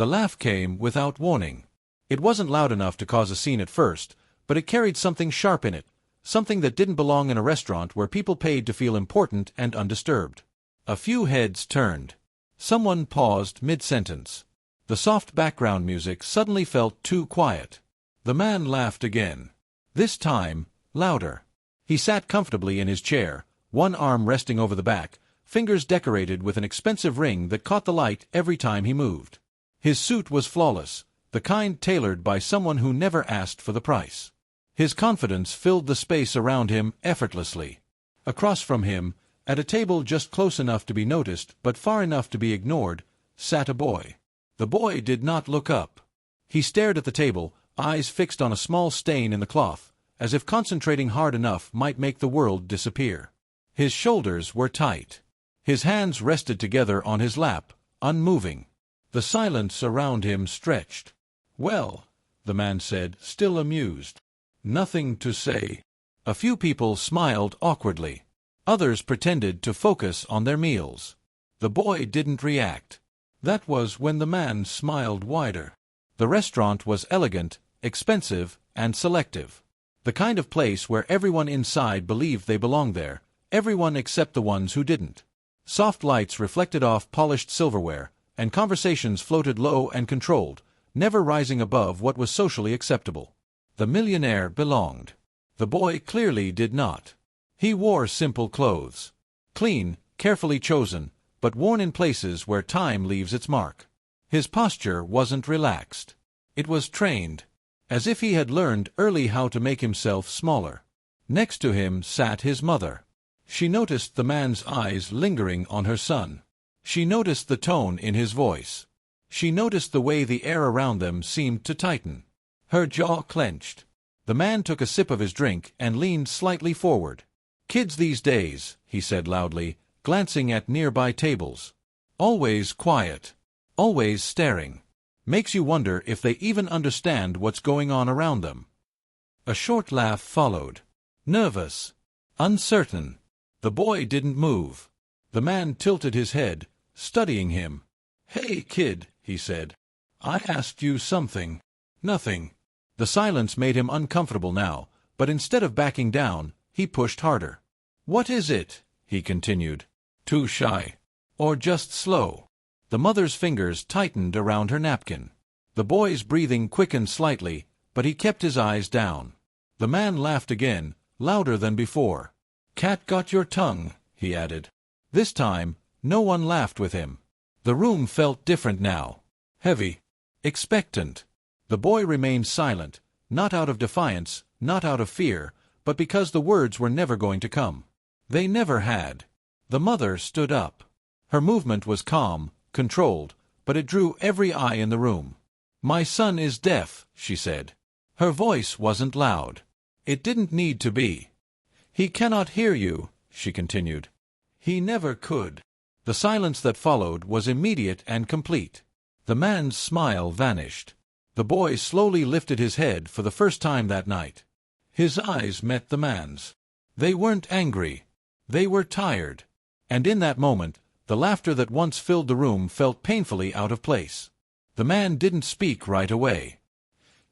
The laugh came without warning. It wasn't loud enough to cause a scene at first, but it carried something sharp in it, something that didn't belong in a restaurant where people paid to feel important and undisturbed. A few heads turned. Someone paused mid-sentence. The soft background music suddenly felt too quiet. The man laughed again. This time, louder. He sat comfortably in his chair, one arm resting over the back, fingers decorated with an expensive ring that caught the light every time he moved. His suit was flawless, the kind tailored by someone who never asked for the price. His confidence filled the space around him effortlessly. Across from him, at a table just close enough to be noticed but far enough to be ignored, sat a boy. The boy did not look up. He stared at the table, eyes fixed on a small stain in the cloth, as if concentrating hard enough might make the world disappear. His shoulders were tight. His hands rested together on his lap, unmoving. The silence around him stretched. "Well," the man said, still amused. "Nothing to say." A few people smiled awkwardly. Others pretended to focus on their meals. The boy didn't react. That was when the man smiled wider. The restaurant was elegant, expensive, and selective. The kind of place where everyone inside believed they belonged there, everyone except the ones who didn't. Soft lights reflected off polished silverware, and conversations floated low and controlled, never rising above what was socially acceptable. The millionaire belonged. The boy clearly did not. He wore simple clothes. Clean, carefully chosen, but worn in places where time leaves its mark. His posture wasn't relaxed. It was trained, as if he had learned early how to make himself smaller. Next to him sat his mother. She noticed the man's eyes lingering on her son. She noticed the tone in his voice. She noticed the way the air around them seemed to tighten. Her jaw clenched. The man took a sip of his drink and leaned slightly forward. "Kids these days," he said loudly, glancing at nearby tables. "Always quiet. Always staring. Makes you wonder if they even understand what's going on around them." A short laugh followed. Nervous. Uncertain. The boy didn't move. The man tilted his head, studying him. "Hey, kid," he said. "I asked you something." "Nothing." The silence made him uncomfortable now, but instead of backing down, he pushed harder. "What is it?" he continued. "Too shy? Or just slow?" The mother's fingers tightened around her napkin. The boy's breathing quickened slightly, but he kept his eyes down. The man laughed again, louder than before. "Cat got your tongue," he added. This time, no one laughed with him. The room felt different now. Heavy. Expectant. The boy remained silent, not out of defiance, not out of fear, but because the words were never going to come. They never had. The mother stood up. Her movement was calm, controlled, but it drew every eye in the room. "My son is deaf," she said. Her voice wasn't loud. It didn't need to be. "He cannot hear you," she continued. "He never could." The silence that followed was immediate and complete. The man's smile vanished. The boy slowly lifted his head for the first time that night. His eyes met the man's. They weren't angry. They were tired. And in that moment, the laughter that once filled the room felt painfully out of place. The man didn't speak right away.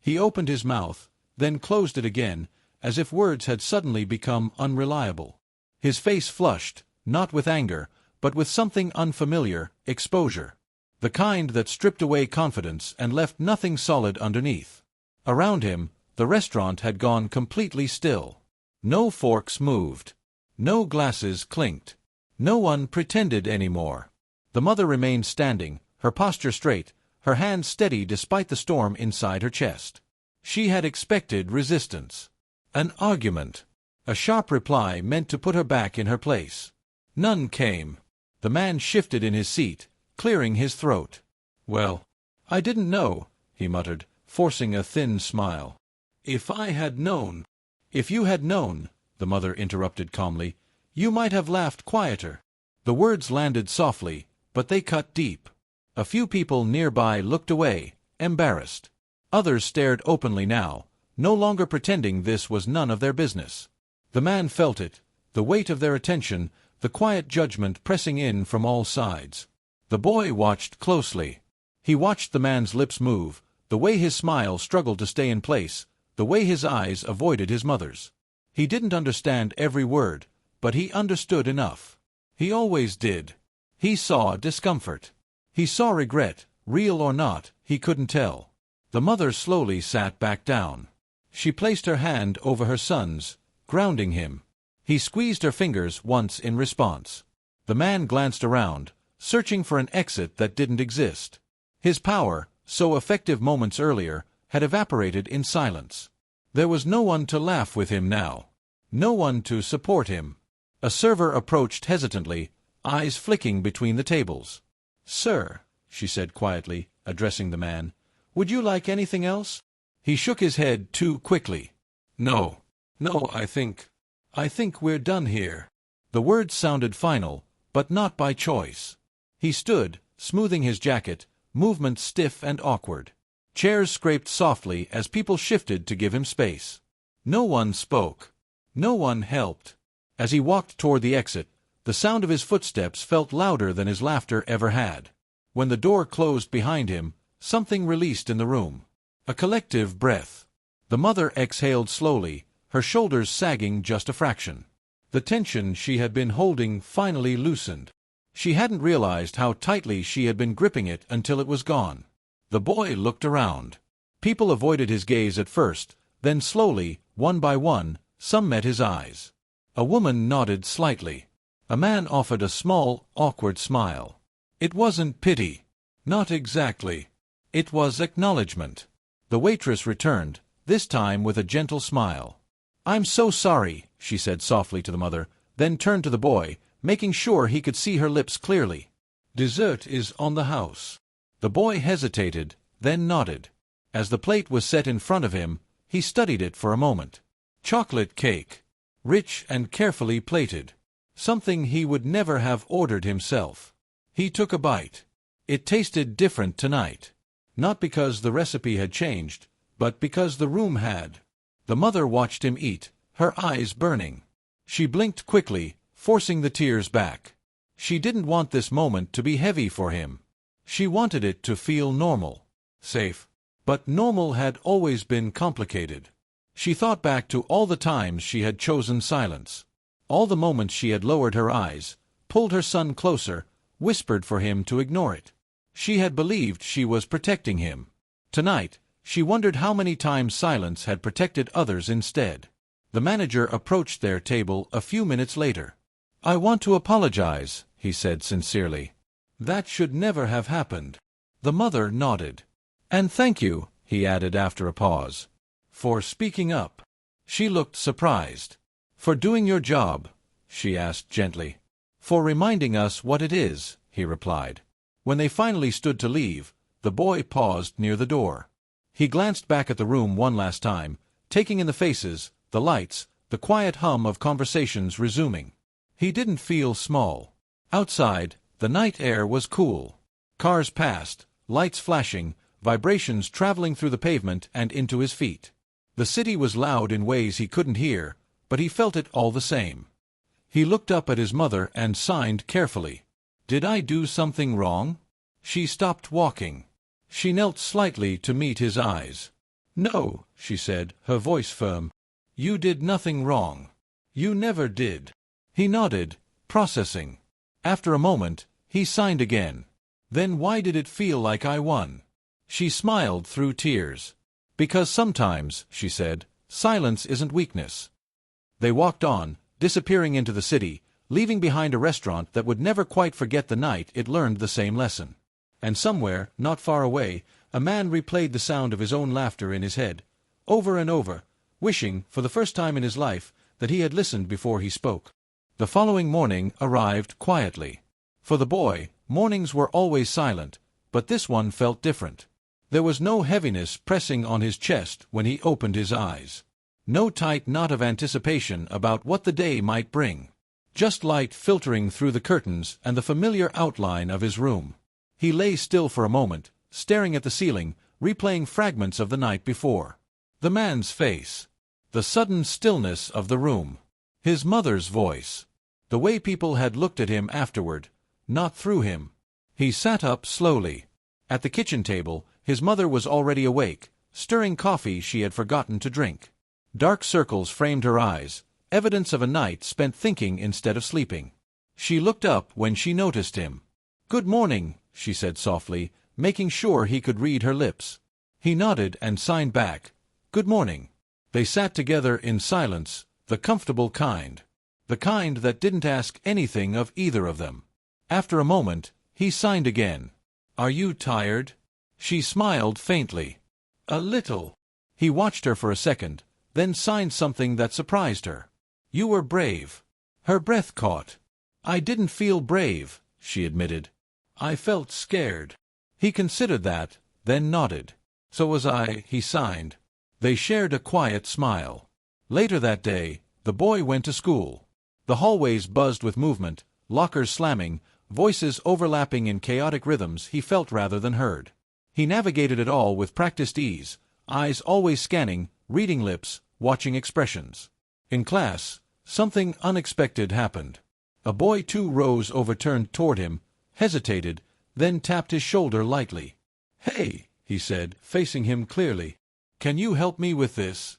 He opened his mouth, then closed it again, as if words had suddenly become unreliable. His face flushed, not with anger, but with something unfamiliar, exposure. The kind that stripped away confidence and left nothing solid underneath. Around him, the restaurant had gone completely still. No forks moved. No glasses clinked. No one pretended anymore. The mother remained standing, her posture straight, her hands steady despite the storm inside her chest. She had expected resistance. An argument. A sharp reply meant to put her back in her place. None came. The man shifted in his seat, clearing his throat. "Well, I didn't know," he muttered, forcing a thin smile. "If I had known—" "If you had known," the mother interrupted calmly, "you might have laughed quieter." The words landed softly, but they cut deep. A few people nearby looked away, embarrassed. Others stared openly now, no longer pretending this was none of their business. The man felt it, the weight of their attention, the quiet judgment pressing in from all sides. The boy watched closely. He watched the man's lips move, the way his smile struggled to stay in place, the way his eyes avoided his mother's. He didn't understand every word, but he understood enough. He always did. He saw discomfort. He saw regret, real or not, he couldn't tell. The mother slowly sat back down. She placed her hand over her son's, grounding him. He squeezed her fingers once in response. The man glanced around, searching for an exit that didn't exist. His power, so effective moments earlier, had evaporated in silence. There was no one to laugh with him now. No one to support him. A server approached hesitantly, eyes flicking between the tables. "Sir," she said quietly, addressing the man, "would you like anything else?" He shook his head too quickly. "No. No, I think we're done here." The words sounded final, but not by choice. He stood, smoothing his jacket, movement stiff and awkward. Chairs scraped softly as people shifted to give him space. No one spoke. No one helped. As he walked toward the exit, the sound of his footsteps felt louder than his laughter ever had. When the door closed behind him, something released in the room. A collective breath. The mother exhaled slowly, her shoulders sagging just a fraction. The tension she had been holding finally loosened. She hadn't realized how tightly she had been gripping it until it was gone. The boy looked around. People avoided his gaze at first, then slowly, one by one, some met his eyes. A woman nodded slightly. A man offered a small, awkward smile. It wasn't pity. Not exactly. It was acknowledgement. The waitress returned, this time with a gentle smile. "I'm so sorry," she said softly to the mother, then turned to the boy, making sure he could see her lips clearly. "Dessert is on the house." The boy hesitated, then nodded. As the plate was set in front of him, he studied it for a moment. Chocolate cake. Rich and carefully plated. Something he would never have ordered himself. He took a bite. It tasted different tonight. Not because the recipe had changed, but because the room had. The mother watched him eat, her eyes burning. She blinked quickly, forcing the tears back. She didn't want this moment to be heavy for him. She wanted it to feel normal. Safe. But normal had always been complicated. She thought back to all the times she had chosen silence. All the moments she had lowered her eyes, pulled her son closer, whispered for him to ignore it. She had believed she was protecting him. Tonight, she wondered how many times silence had protected others instead. The manager approached their table a few minutes later. "I want to apologize," he said sincerely. "That should never have happened." The mother nodded. "And thank you," he added after a pause, "for speaking up." She looked surprised. "For doing your job?" she asked gently. "For reminding us what it is," he replied. When they finally stood to leave, the boy paused near the door. He glanced back at the room one last time, taking in the faces, the lights, the quiet hum of conversations resuming. He didn't feel small. Outside, the night air was cool. Cars passed, lights flashing, vibrations traveling through the pavement and into his feet. The city was loud in ways he couldn't hear, but he felt it all the same. He looked up at his mother and signed carefully. "Did I do something wrong?" She stopped walking. She knelt slightly to meet his eyes. "No," she said, her voice firm. "You did nothing wrong. You never did." He nodded, processing. After a moment, he signed again. "Then why did it feel like I won?" She smiled through tears. "Because sometimes," she said, "silence isn't weakness." They walked on, disappearing into the city, leaving behind a restaurant that would never quite forget the night it learned the same lesson. And somewhere, not far away, a man replayed the sound of his own laughter in his head, over and over, wishing, for the first time in his life, that he had listened before he spoke. The following morning arrived quietly. For the boy, mornings were always silent, but this one felt different. There was no heaviness pressing on his chest when he opened his eyes. No tight knot of anticipation about what the day might bring. Just light filtering through the curtains and the familiar outline of his room. He lay still for a moment, staring at the ceiling, replaying fragments of the night before. The man's face. The sudden stillness of the room. His mother's voice. The way people had looked at him afterward, not through him. He sat up slowly. At the kitchen table, his mother was already awake, stirring coffee she had forgotten to drink. Dark circles framed her eyes, evidence of a night spent thinking instead of sleeping. She looked up when she noticed him. "Good morning," she said softly, making sure he could read her lips. He nodded and signed back, "Good morning." They sat together in silence, the comfortable kind. The kind that didn't ask anything of either of them. After a moment, he signed again. "Are you tired?" She smiled faintly. "A little." He watched her for a second, then signed something that surprised her. "You were brave." Her breath caught. "I didn't feel brave," she admitted. "I felt scared." He considered that, then nodded. "So was I," he signed. They shared a quiet smile. Later that day, the boy went to school. The hallways buzzed with movement, lockers slamming, voices overlapping in chaotic rhythms he felt rather than heard. He navigated it all with practiced ease, eyes always scanning, reading lips, watching expressions. In class, something unexpected happened. A boy 2 rows over turned toward him, hesitated, then tapped his shoulder lightly. "Hey," he said, facing him clearly. "Can you help me with this?"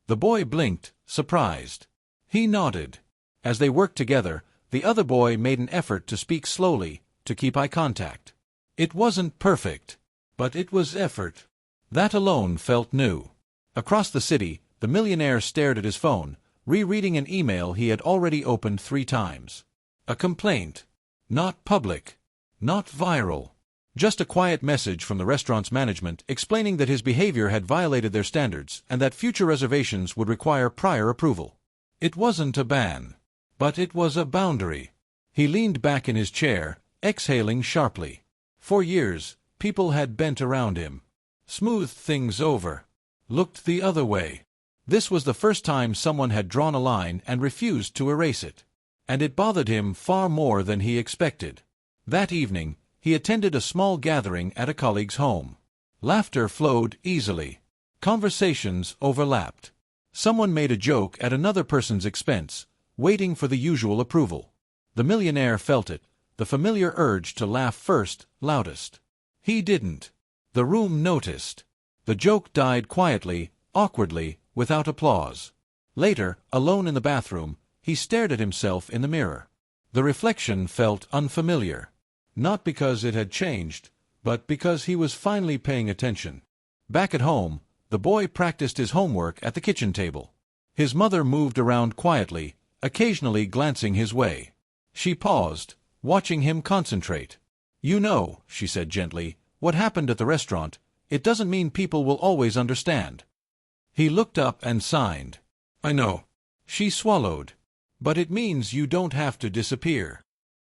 The boy blinked, surprised. He nodded. As they worked together, the other boy made an effort to speak slowly, to keep eye contact. It wasn't perfect, but it was effort. That alone felt new. Across the city, the millionaire stared at his phone, rereading an email he had already opened 3 times. A complaint. Not public. Not viral. Just a quiet message from the restaurant's management explaining that his behavior had violated their standards and that future reservations would require prior approval. It wasn't a ban. But it was a boundary. He leaned back in his chair, exhaling sharply. For years, people had bent around him, smoothed things over, looked the other way. This was the first time someone had drawn a line and refused to erase it. And it bothered him far more than he expected. That evening, he attended a small gathering at a colleague's home. Laughter flowed easily. Conversations overlapped. Someone made a joke at another person's expense, waiting for the usual approval. The millionaire felt it, the familiar urge to laugh first, loudest. He didn't. The room noticed. The joke died quietly, awkwardly, without applause. Later, alone in the bathroom, he stared at himself in the mirror. The reflection felt unfamiliar. Not because it had changed, but because he was finally paying attention. Back at home, the boy practiced his homework at the kitchen table. His mother moved around quietly, occasionally glancing his way. She paused, watching him concentrate. "You know," she said gently, "what happened at the restaurant. It doesn't mean people will always understand." He looked up and signed. "I know." She swallowed. "But it means you don't have to disappear."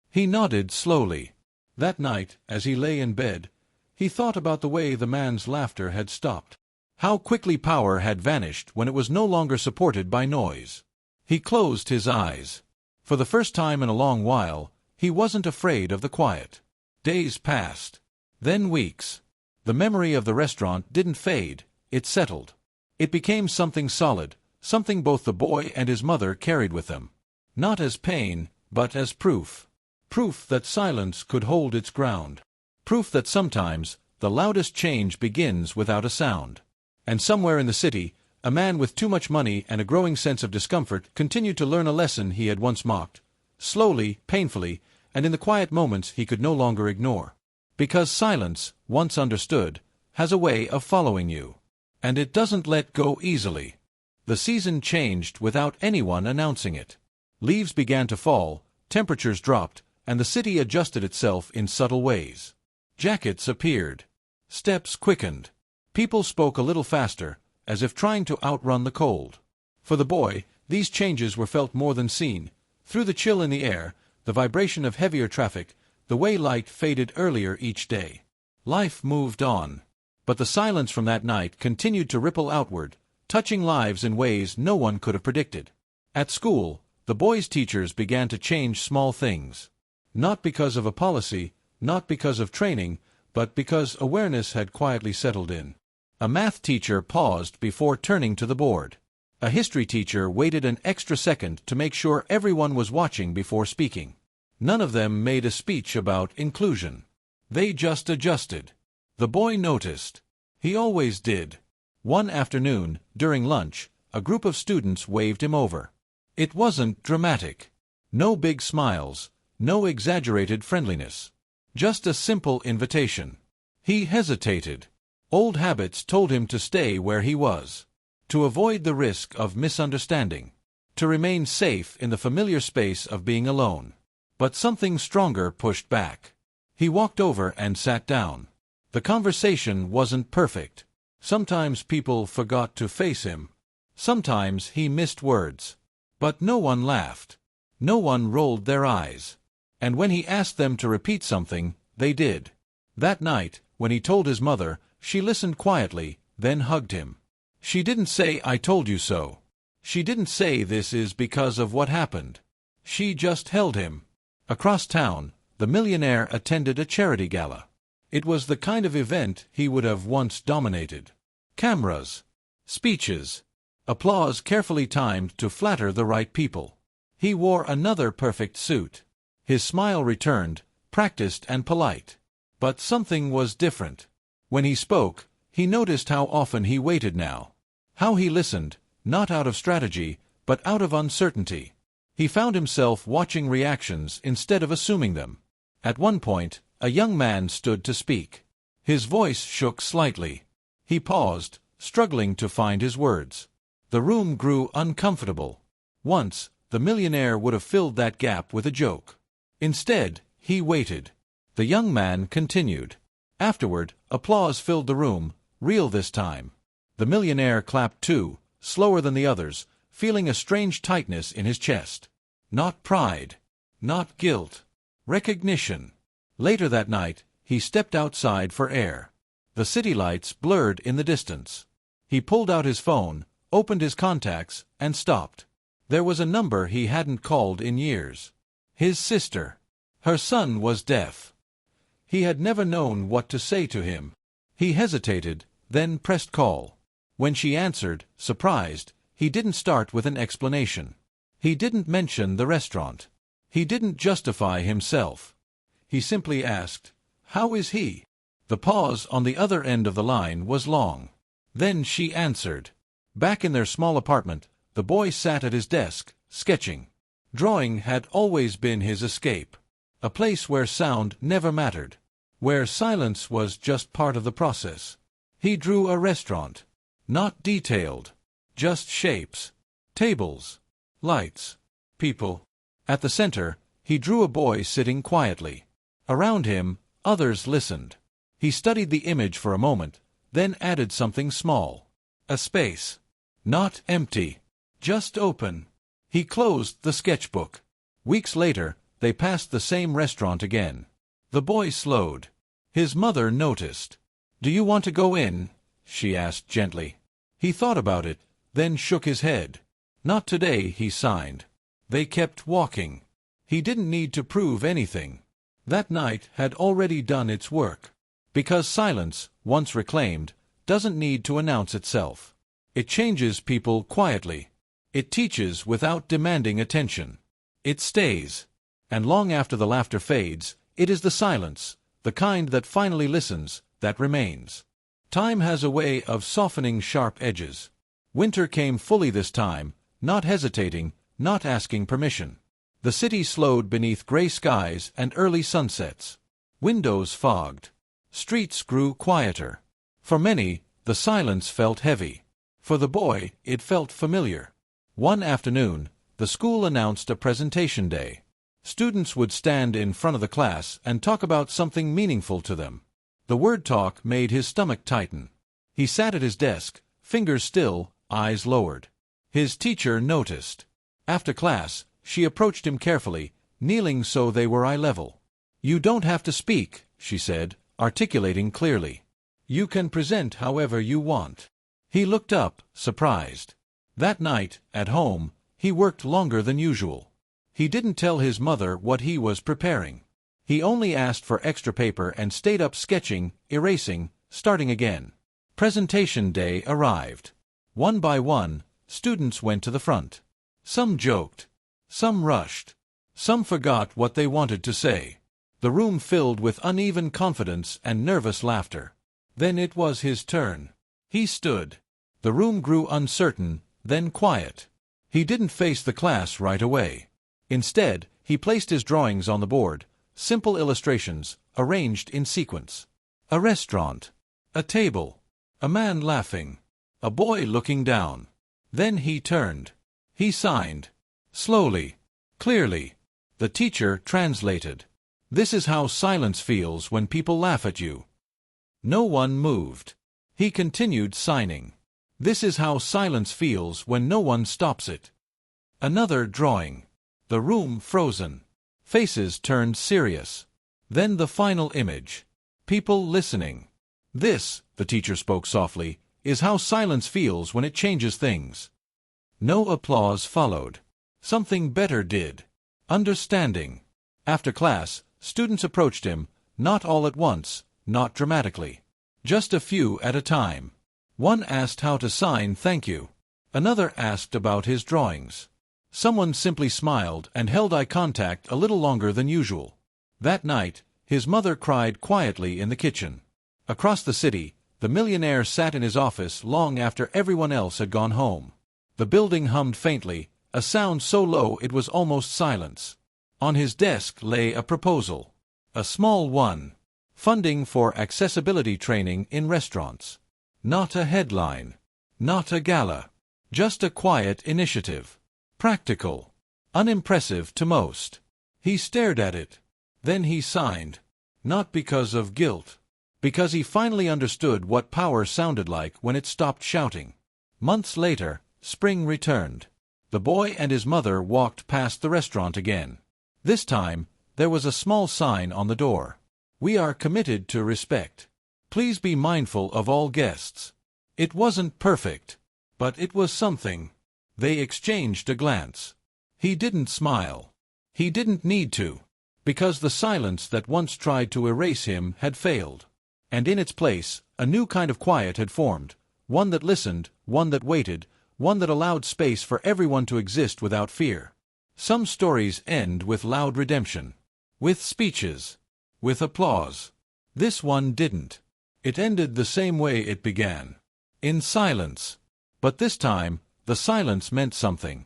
He nodded slowly. That night, as he lay in bed, he thought about the way the man's laughter had stopped. How quickly power had vanished when it was no longer supported by noise. He closed his eyes. For the first time in a long while, he wasn't afraid of the quiet. Days passed. Then weeks. The memory of the restaurant didn't fade, it settled. It became something solid, something both the boy and his mother carried with them. Not as pain, but as proof. Proof that silence could hold its ground. Proof that sometimes the loudest change begins without a sound. And somewhere in the city, a man with too much money and a growing sense of discomfort continued to learn a lesson he had once mocked. Slowly, painfully, and in the quiet moments he could no longer ignore. Because silence, once understood, has a way of following you. And it doesn't let go easily. The season changed without anyone announcing it. Leaves began to fall, temperatures dropped, and the city adjusted itself in subtle ways. Jackets appeared. Steps quickened. People spoke a little faster, as if trying to outrun the cold. For the boy, these changes were felt more than seen. Through the chill in the air, the vibration of heavier traffic, the way light faded earlier each day. Life moved on. But the silence from that night continued to ripple outward, touching lives in ways no one could have predicted. At school, the boy's teachers began to change small things. Not because of a policy, not because of training, but because awareness had quietly settled in. A math teacher paused before turning to the board. A history teacher waited an extra second to make sure everyone was watching before speaking. None of them made a speech about inclusion. They just adjusted. The boy noticed. He always did. One afternoon, during lunch, a group of students waved him over. It wasn't dramatic. No big smiles, no exaggerated friendliness. Just a simple invitation. He hesitated. Old habits told him to stay where he was, to avoid the risk of misunderstanding, to remain safe in the familiar space of being alone. But something stronger pushed back. He walked over and sat down. The conversation wasn't perfect. Sometimes people forgot to face him. Sometimes he missed words. But no one laughed. No one rolled their eyes. And when he asked them to repeat something, they did. That night, when he told his mother, she listened quietly, then hugged him. She didn't say, "I told you so." She didn't say, "This is because of what happened." She just held him. Across town, the millionaire attended a charity gala. It was the kind of event he would have once dominated. Cameras, speeches, applause carefully timed to flatter the right people. He wore another perfect suit. His smile returned, practiced and polite. But something was different. When he spoke, he noticed how often he waited now. How he listened, not out of strategy, but out of uncertainty. He found himself watching reactions instead of assuming them. At one point, a young man stood to speak. His voice shook slightly. He paused, struggling to find his words. The room grew uncomfortable. Once, the millionaire would have filled that gap with a joke. Instead, he waited. The young man continued. Afterward, applause filled the room, real this time. The millionaire clapped too, slower than the others, feeling a strange tightness in his chest. Not pride. Not guilt. Recognition. Later that night, he stepped outside for air. The city lights blurred in the distance. He pulled out his phone, opened his contacts, and stopped. There was a number he hadn't called in years. His sister. Her son was deaf. He had never known what to say to him. He hesitated, then pressed call. When she answered, surprised, he didn't start with an explanation. He didn't mention the restaurant. He didn't justify himself. He simply asked, "How is he?" The pause on the other end of the line was long. Then she answered. Back in their small apartment, the boy sat at his desk, sketching. Drawing had always been his escape. A place where sound never mattered. Where silence was just part of the process. He drew a restaurant. Not detailed. Just shapes. Tables. Lights. People. At the center, he drew a boy sitting quietly. Around him, others listened. He studied the image for a moment, then added something small. A space. Not empty. Just open. He closed the sketchbook. Weeks later, they passed the same restaurant again. The boy slowed. His mother noticed. "Do you want to go in?" she asked gently. He thought about it, then shook his head. "Not today," he signed. They kept walking. He didn't need to prove anything. That night had already done its work. Because silence, once reclaimed, doesn't need to announce itself. It changes people quietly. It teaches without demanding attention. It stays. And long after the laughter fades, it is the silence, the kind that finally listens, that remains. Time has a way of softening sharp edges. Winter came fully this time, not hesitating, not asking permission. The city slowed beneath gray skies and early sunsets. Windows fogged. Streets grew quieter. For many, the silence felt heavy. For the boy, it felt familiar. One afternoon, the school announced a presentation day. Students would stand in front of the class and talk about something meaningful to them. The word talk made his stomach tighten. He sat at his desk, fingers still, eyes lowered. His teacher noticed. After class, she approached him carefully, kneeling so they were eye level. "You don't have to speak," she said, articulating clearly. "You can present however you want." He looked up, surprised. That night, at home, he worked longer than usual. He didn't tell his mother what he was preparing. He only asked for extra paper and stayed up sketching, erasing, starting again. Presentation day arrived. One by one, students went to the front. Some joked. Some rushed. Some forgot what they wanted to say. The room filled with uneven confidence and nervous laughter. Then it was his turn. He stood. The room grew uncertain, then quiet. He didn't face the class right away. Instead, he placed his drawings on the board, simple illustrations, arranged in sequence. A restaurant. A table. A man laughing. A boy looking down. Then he turned. He signed. Slowly. Clearly. The teacher translated. This is how silence feels when people laugh at you. No one moved. He continued signing. This is how silence feels when no one stops it. Another drawing. The room frozen. Faces turned serious. Then the final image. People listening. This, the teacher spoke softly, is how silence feels when it changes things. No applause followed. Something better did. Understanding. After class, students approached him, not all at once, not dramatically. Just a few at a time. One asked how to sign thank you. Another asked about his drawings. Someone simply smiled and held eye contact a little longer than usual. That night, his mother cried quietly in the kitchen. Across the city, the millionaire sat in his office long after everyone else had gone home. The building hummed faintly, a sound so low it was almost silence. On his desk lay a proposal. A small one. Funding for accessibility training in restaurants. Not a headline. Not a gala. Just a quiet initiative. Practical. Unimpressive to most. He stared at it. Then he signed. Not because of guilt. Because he finally understood what power sounded like when it stopped shouting. Months later, spring returned. The boy and his mother walked past the restaurant again. This time, there was a small sign on the door. We are committed to respect. Please be mindful of all guests. It wasn't perfect, but it was something. They exchanged a glance. He didn't smile. He didn't need to, because the silence that once tried to erase him had failed. And in its place, a new kind of quiet had formed, one that listened, one that waited, one that allowed space for everyone to exist without fear. Some stories end with loud redemption, with speeches, with applause. This one didn't. It ended the same way it began, in silence. But this time, the silence meant something.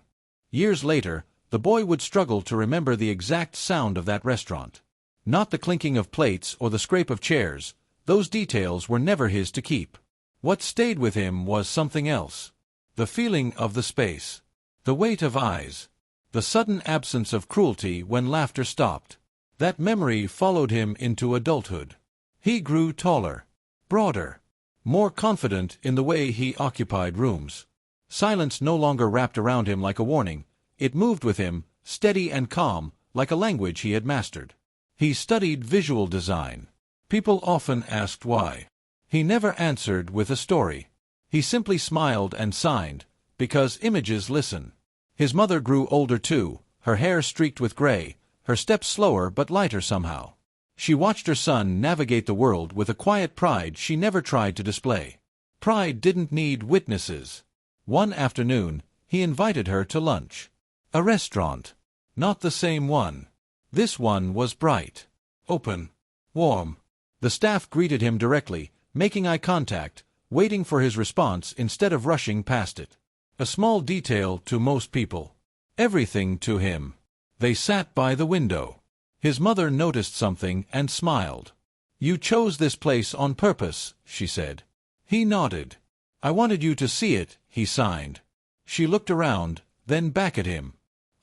Years later, the boy would struggle to remember the exact sound of that restaurant. Not the clinking of plates or the scrape of chairs. Those details were never his to keep. What stayed with him was something else. The feeling of the space. The weight of eyes. The sudden absence of cruelty when laughter stopped. That memory followed him into adulthood. He grew taller, broader, more confident in the way he occupied rooms. Silence no longer wrapped around him like a warning. It moved with him, steady and calm, like a language he had mastered. He studied visual design. People often asked why. He never answered with a story. He simply smiled and signed, because images listen. His mother grew older too, her hair streaked with gray, her steps slower but lighter somehow. She watched her son navigate the world with a quiet pride she never tried to display. Pride didn't need witnesses. One afternoon, he invited her to lunch. A restaurant. Not the same one. This one was bright, open, warm. The staff greeted him directly, making eye contact, waiting for his response instead of rushing past it. A small detail to most people. Everything to him. They sat by the window. His mother noticed something and smiled. "You chose this place on purpose," she said. He nodded. "I wanted you to see it," he signed. She looked around, then back at him.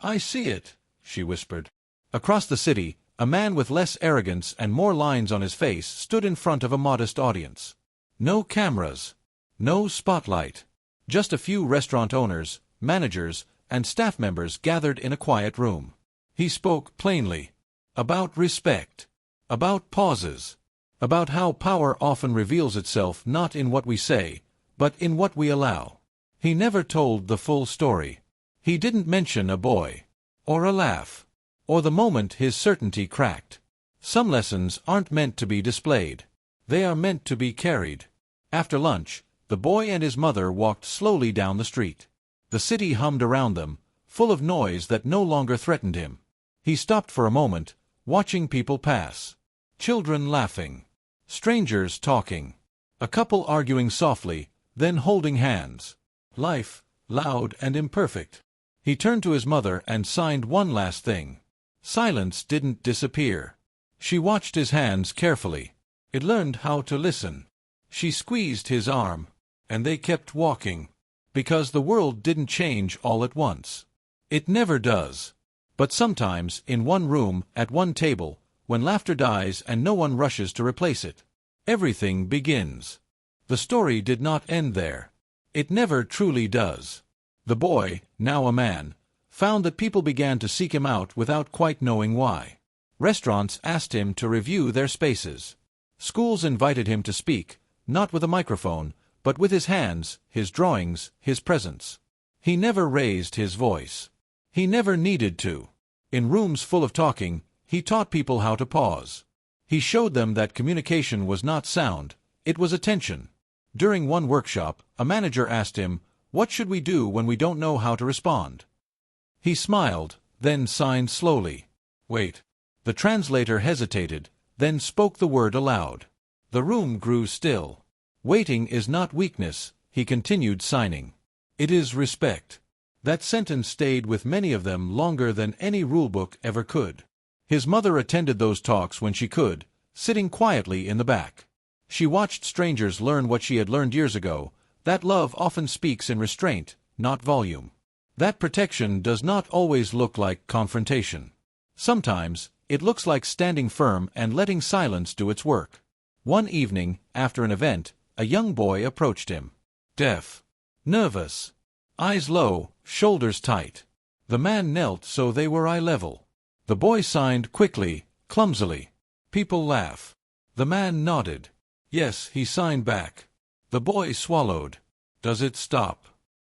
"I see it," she whispered. Across the city, a man with less arrogance and more lines on his face stood in front of a modest audience. No cameras. No spotlight. Just a few restaurant owners, managers, and staff members gathered in a quiet room. He spoke plainly. About respect. About pauses. About how power often reveals itself not in what we say, but in what we allow. He never told the full story. He didn't mention a boy. Or a laugh. Or the moment his certainty cracked. Some lessons aren't meant to be displayed. They are meant to be carried. After lunch, the boy and his mother walked slowly down the street. The city hummed around them, full of noise that no longer threatened him. He stopped for a moment, watching people pass. Children laughing. Strangers talking. A couple arguing softly, then holding hands. Life, loud and imperfect. He turned to his mother and signed one last thing. Silence didn't disappear. She watched his hands carefully. It learned how to listen. She squeezed his arm, and they kept walking. Because the world didn't change all at once. It never does. But sometimes, in one room, at one table, when laughter dies and no one rushes to replace it, everything begins. The story did not end there. It never truly does. The boy, now a man, found that people began to seek him out without quite knowing why. Restaurants asked him to review their spaces. Schools invited him to speak, not with a microphone, but with his hands, his drawings, his presence. He never raised his voice. He never needed to. In rooms full of talking, he taught people how to pause. He showed them that communication was not sound, it was attention. During one workshop, a manager asked him, "What should we do when we don't know how to respond?" He smiled, then signed slowly. "Wait." The translator hesitated, then spoke the word aloud. The room grew still. "Waiting is not weakness," he continued signing. "It is respect." That sentence stayed with many of them longer than any rulebook ever could. His mother attended those talks when she could, sitting quietly in the back. She watched strangers learn what she had learned years ago, that love often speaks in restraint, not volume. That protection does not always look like confrontation. Sometimes, it looks like standing firm and letting silence do its work. One evening, after an event, a young boy approached him. Deaf. Nervous. Eyes low, shoulders tight. The man knelt so they were eye level. The boy signed quickly, clumsily. People laugh. The man nodded. Yes, he signed back. The boy swallowed. Does it stop?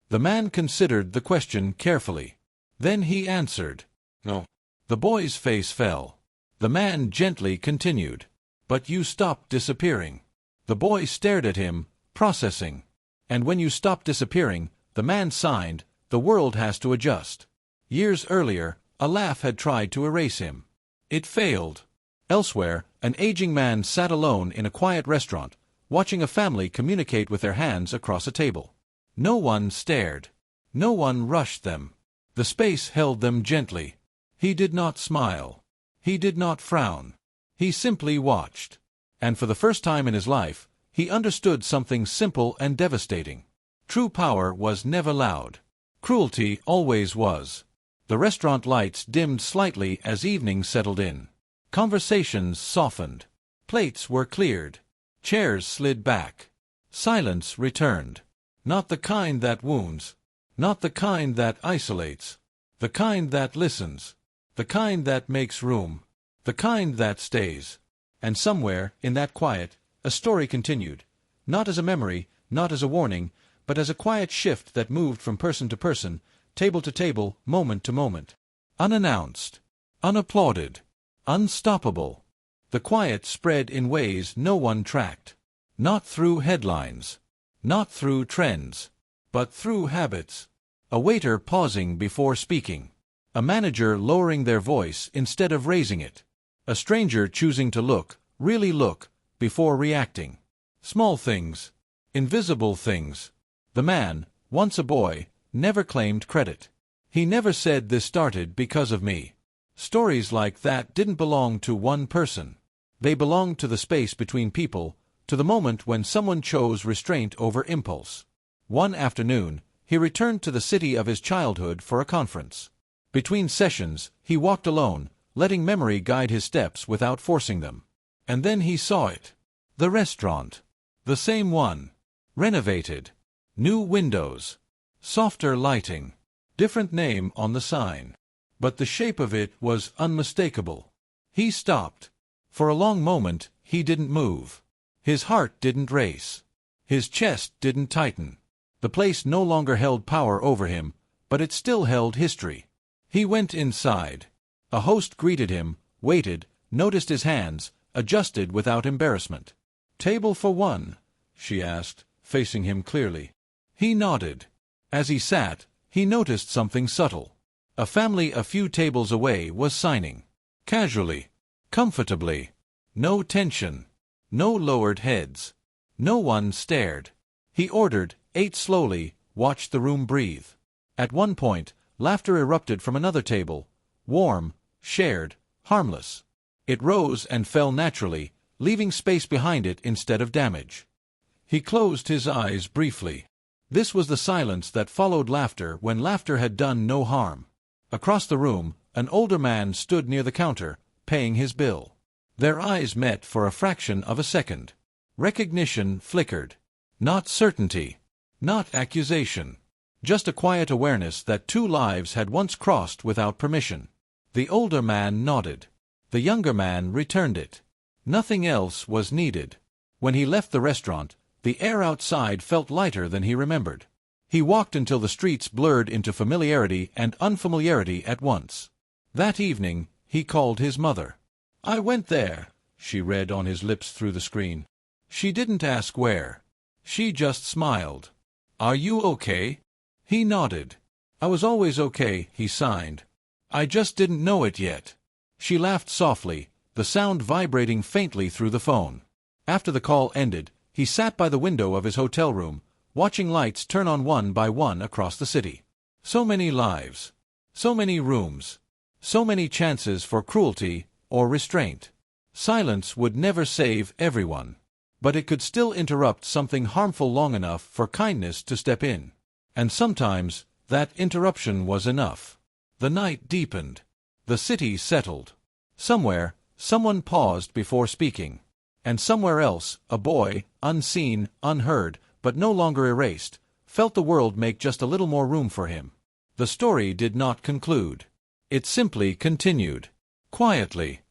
The man considered the question carefully. Then he answered. No. The boy's face fell. The man gently continued. But you stopped disappearing. The boy stared at him, processing. And when you stop disappearing, the man signed, the world has to adjust. Years earlier, a laugh had tried to erase him. It failed. Elsewhere, an aging man sat alone in a quiet restaurant, watching a family communicate with their hands across a table. No one stared. No one rushed them. The space held them gently. He did not smile. He did not frown. He simply watched. And for the first time in his life, he understood something simple and devastating. True power was never loud. Cruelty always was. The restaurant lights dimmed slightly as evening settled in. Conversations softened. Plates were cleared. Chairs slid back. Silence returned. Not the kind that wounds. Not the kind that isolates. The kind that listens. The kind that makes room. The kind that stays. And somewhere, in that quiet, a story continued. Not as a memory, not as a warning, but as a quiet shift that moved from person to person, table to table, moment to moment. Unannounced. Unapplauded. Unstoppable. The quiet spread in ways no one tracked. Not through headlines. Not through trends. But through habits. A waiter pausing before speaking. A manager lowering their voice instead of raising it. A stranger choosing to look, really look, before reacting. Small things. Invisible things. The man, once a boy, never claimed credit. He never said this started because of me. Stories like that didn't belong to one person. They belonged to the space between people, to the moment when someone chose restraint over impulse. One afternoon, he returned to the city of his childhood for a conference. Between sessions, he walked alone, letting memory guide his steps without forcing them. And then he saw it. The restaurant. The same one. Renovated. New windows. Softer lighting. Different name on the sign. But the shape of it was unmistakable. He stopped. For a long moment, he didn't move. His heart didn't race. His chest didn't tighten. The place no longer held power over him, but it still held history. He went inside. A host greeted him, waited, noticed his hands, adjusted without embarrassment. "Table for one?" she asked, facing him clearly. He nodded. As he sat, he noticed something subtle. A family a few tables away was signing. Casually. Comfortably. No tension. No lowered heads. No one stared. He ordered, ate slowly, watched the room breathe. At one point, laughter erupted from another table, warm, shared, harmless. It rose and fell naturally, leaving space behind it instead of damage. He closed his eyes briefly. This was the silence that followed laughter when laughter had done no harm. Across the room, an older man stood near the counter, paying his bill. Their eyes met for a fraction of a second. Recognition flickered. Not certainty. Not accusation. Just a quiet awareness that two lives had once crossed without permission. The older man nodded. The younger man returned it. Nothing else was needed. When he left the restaurant, the air outside felt lighter than he remembered. He walked until the streets blurred into familiarity and unfamiliarity at once. That evening, he called his mother. "I went there," she read on his lips through the screen. She didn't ask where. She just smiled. "Are you okay?" He nodded. "I was always okay," he signed. "I just didn't know it yet." She laughed softly, the sound vibrating faintly through the phone. After the call ended, he sat by the window of his hotel room, watching lights turn on one by one across the city. So many lives. So many rooms. So many chances for cruelty or restraint. Silence would never save everyone. But it could still interrupt something harmful long enough for kindness to step in. And sometimes, that interruption was enough. The night deepened. The city settled. Somewhere, someone paused before speaking. And somewhere else, a boy, unseen, unheard, but no longer erased, felt the world make just a little more room for him. The story did not conclude. It simply continued. Quietly.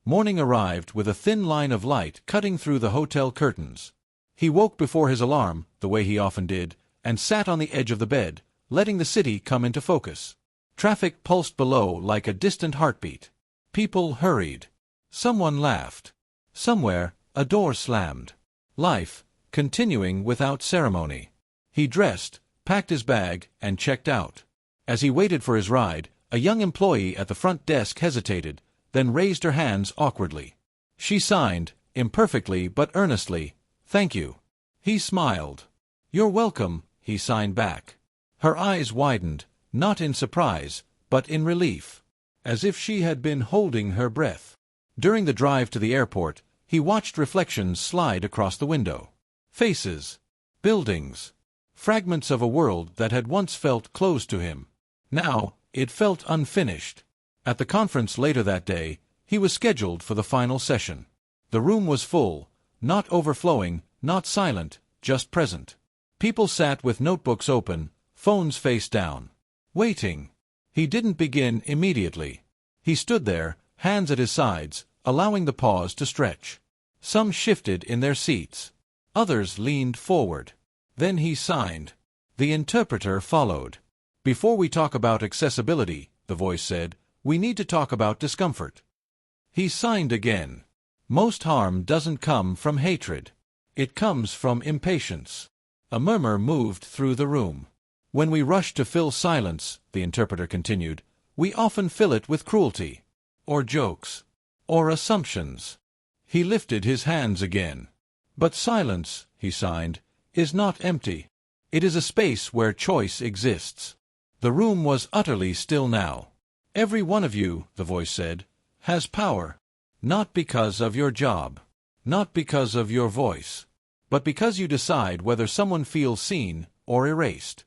Morning arrived with a thin line of light cutting through the hotel curtains. He woke before his alarm, the way he often did, and sat on the edge of the bed, letting the city come into focus. Traffic pulsed below like a distant heartbeat. People hurried. Someone laughed. Somewhere, a door slammed. Life, continuing without ceremony. He dressed, packed his bag, and checked out. As he waited for his ride, a young employee at the front desk hesitated, then raised her hands awkwardly. She signed, imperfectly but earnestly, "Thank you." He smiled. "You're welcome," he signed back. Her eyes widened, not in surprise, but in relief, as if she had been holding her breath. During the drive to the airport, he watched reflections slide across the window. Faces. Buildings. Fragments of a world that had once felt close to him. Now, it felt unfinished. At the conference later that day, he was scheduled for the final session. The room was full, not overflowing, not silent, just present. People sat with notebooks open, phones face down. Waiting. He didn't begin immediately. He stood there, hands at his sides, allowing the pause to stretch. Some shifted in their seats. Others leaned forward. Then he signed. The interpreter followed. "Before we talk about accessibility," the voice said, "we need to talk about discomfort." He signed again. Most harm doesn't come from hatred. It comes from impatience. A murmur moved through the room. "When we rush to fill silence," the interpreter continued, "we often fill it with cruelty. Or jokes. Or assumptions." He lifted his hands again. "But silence," he signed, "is not empty. It is a space where choice exists." The room was utterly still now. "Every one of you," the voice said, "has power. Not because of your job. Not because of your voice. But because you decide whether someone feels seen or erased."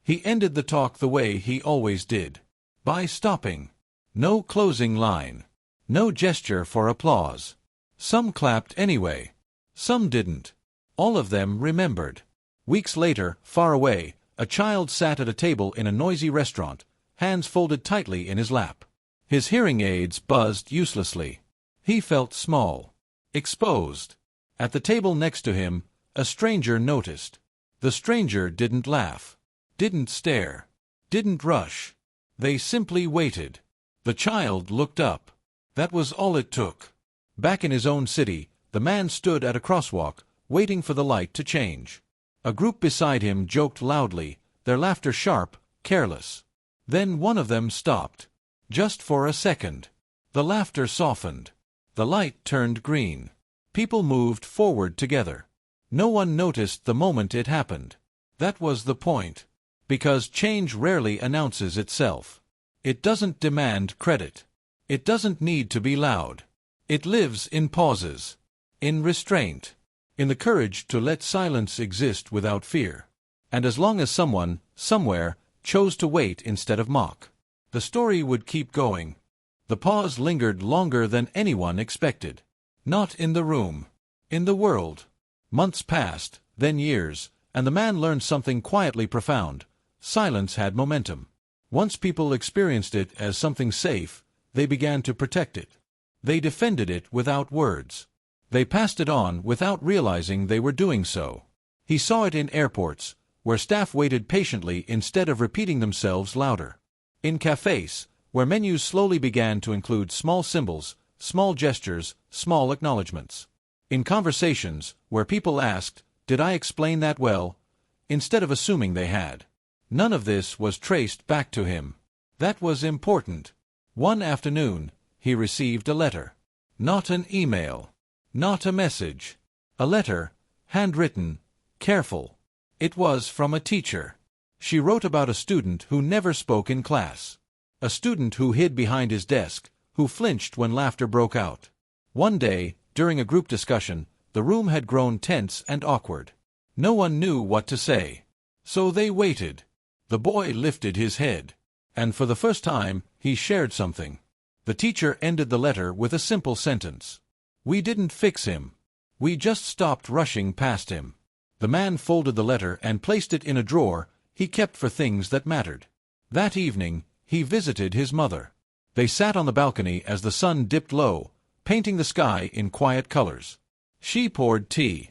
He ended the talk the way he always did. By stopping. No closing line. No gesture for applause. Some clapped anyway. Some didn't. All of them remembered. Weeks later, far away, a child sat at a table in a noisy restaurant, hands folded tightly in his lap. His hearing aids buzzed uselessly. He felt small. Exposed. At the table next to him, a stranger noticed. The stranger didn't laugh. Didn't stare. Didn't rush. They simply waited. The child looked up. That was all it took. Back in his own city, the man stood at a crosswalk, waiting for the light to change. A group beside him joked loudly, their laughter sharp, careless. Then one of them stopped. Just for a second. The laughter softened. The light turned green. People moved forward together. No one noticed the moment it happened. That was the point. Because change rarely announces itself. It doesn't demand credit. It doesn't need to be loud. It lives in pauses, in restraint, in the courage to let silence exist without fear. And as long as someone, somewhere, chose to wait instead of mock, the story would keep going. The pause lingered longer than anyone expected. Not in the room. In the world. Months passed, then years, and the man learned something quietly profound. Silence had momentum. Once people experienced it as something safe, they began to protect it. They defended it without words. They passed it on without realizing they were doing so. He saw it in airports, where staff waited patiently instead of repeating themselves louder. In cafes, where menus slowly began to include small symbols, small gestures, small acknowledgments. In conversations, where people asked, "Did I explain that well?" instead of assuming they had. None of this was traced back to him. That was important. One afternoon, he received a letter. Not an email. Not a message. A letter, handwritten, careful. It was from a teacher. She wrote about a student who never spoke in class. A student who hid behind his desk, who flinched when laughter broke out. One day, during a group discussion, the room had grown tense and awkward. No one knew what to say. So they waited. The boy lifted his head. And for the first time, he shared something. The teacher ended the letter with a simple sentence. "We didn't fix him. We just stopped rushing past him." The man folded the letter and placed it in a drawer he kept for things that mattered. That evening, he visited his mother. They sat on the balcony as the sun dipped low, painting the sky in quiet colors. She poured tea.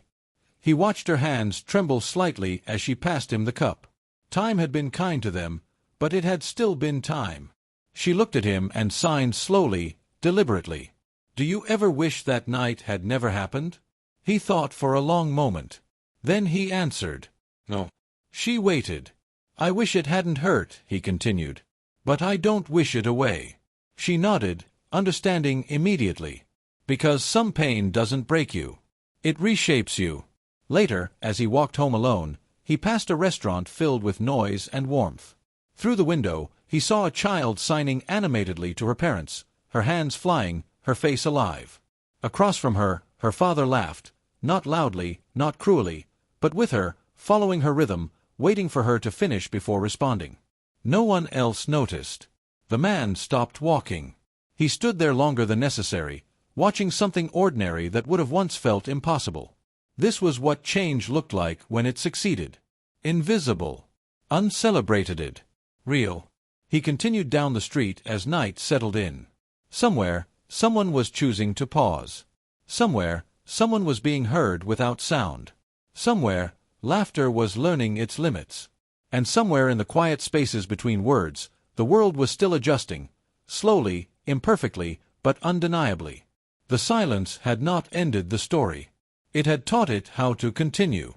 He watched her hands tremble slightly as she passed him the cup. Time had been kind to them, but it had still been time. She looked at him and signed slowly, deliberately. "Do you ever wish that night had never happened?" He thought for a long moment. Then he answered, "No." She waited. "I wish it hadn't hurt," he continued. "But I don't wish it away." She nodded, understanding immediately. Because some pain doesn't break you. It reshapes you. Later, as he walked home alone, he passed a restaurant filled with noise and warmth. Through the window, he saw a child signing animatedly to her parents, her hands flying, her face alive. Across from her, her father laughed, not loudly, not cruelly, but with her, following her rhythm, waiting for her to finish before responding. No one else noticed. The man stopped walking. He stood there longer than necessary, watching something ordinary that would have once felt impossible. This was what change looked like when it succeeded. Invisible. Uncelebrated. Real. He continued down the street as night settled in. Somewhere, someone was choosing to pause. Somewhere, someone was being heard without sound. Somewhere, laughter was learning its limits. And somewhere in the quiet spaces between words, the world was still adjusting, slowly, imperfectly, but undeniably. The silence had not ended the story. It had taught it how to continue.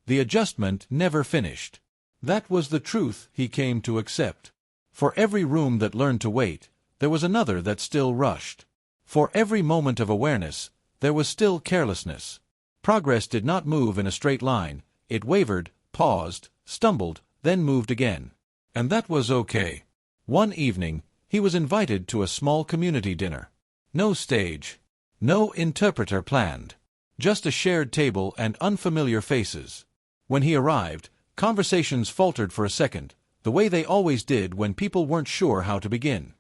The adjustment never finished. That was the truth he came to accept. For every room that learned to wait, there was another that still rushed. For every moment of awareness, there was still carelessness. Progress did not move in a straight line. It wavered, paused, stumbled, then moved again. And that was okay. One evening, he was invited to a small community dinner. No stage. No interpreter planned. Just a shared table and unfamiliar faces. When he arrived, conversations faltered for a second, the way they always did when people weren't sure how to begin.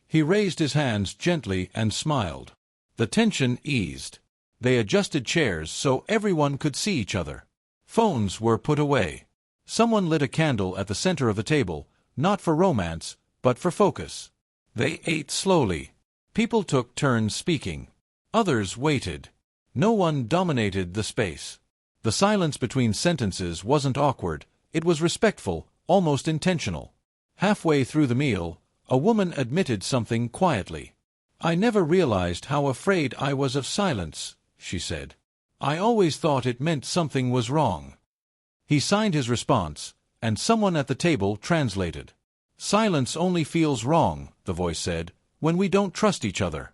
He raised his hands gently and smiled. The tension eased. They adjusted chairs so everyone could see each other. Phones were put away. Someone lit a candle at the center of the table, not for romance, but for focus. They ate slowly. People took turns speaking. Others waited. No one dominated the space. The silence between sentences wasn't awkward, it was respectful, almost intentional. Halfway through the meal, a woman admitted something quietly. "I never realized how afraid I was of silence," she said. "I always thought it meant something was wrong." He signed his response, and someone at the table translated. "Silence only feels wrong," the voice said, "when we don't trust each other."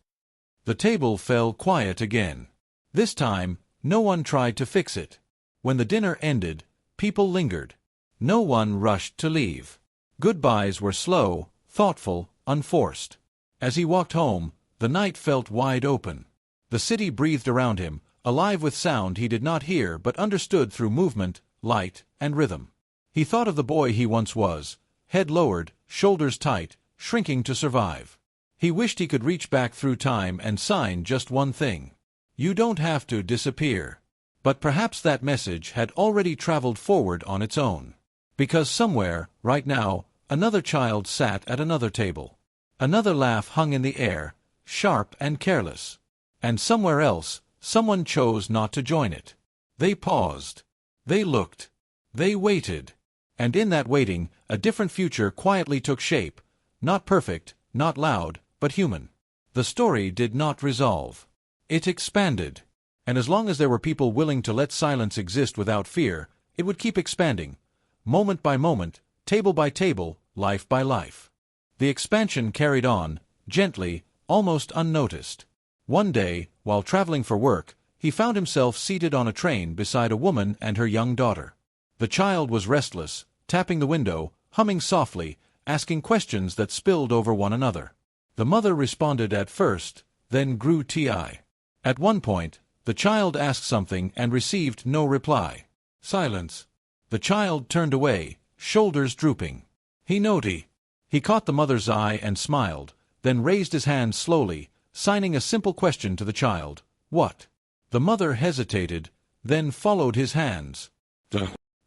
The table fell quiet again. This time, no one tried to fix it. When the dinner ended, people lingered. No one rushed to leave. Goodbyes were slow, thoughtful, unforced. As he walked home, the night felt wide open. The city breathed around him, alive with sound he did not hear but understood through movement, light, and rhythm. He thought of the boy he once was, head lowered, shoulders tight, shrinking to survive. He wished he could reach back through time and sign just one thing. You don't have to disappear. But perhaps that message had already traveled forward on its own. Because somewhere, right now, another child sat at another table. Another laugh hung in the air, sharp and careless. And somewhere else, someone chose not to join it. They paused. They looked. They waited. And in that waiting, a different future quietly took shape, not perfect, not loud, but human. The story did not resolve. It expanded. And as long as there were people willing to let silence exist without fear, it would keep expanding, moment by moment, table by table, life by life. The expansion carried on, gently, almost unnoticed. One day, while traveling for work, he found himself seated on a train beside a woman and her young daughter. The child was restless, tapping the window, humming softly, asking questions that spilled over one another. The mother responded at first, then grew teary. At one point, the child asked something and received no reply. Silence. The child turned away, shoulders drooping. He noted. He caught the mother's eye and smiled, then raised his hand slowly, signing a simple question to the child. What? The mother hesitated, then followed his hands.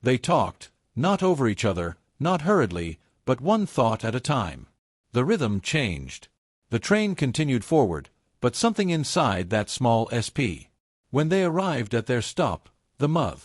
They talked, not over each other, not hurriedly, but one thought at a time. The rhythm changed. The train continued forward, but something inside that small SP. When they arrived at their stop, the mother.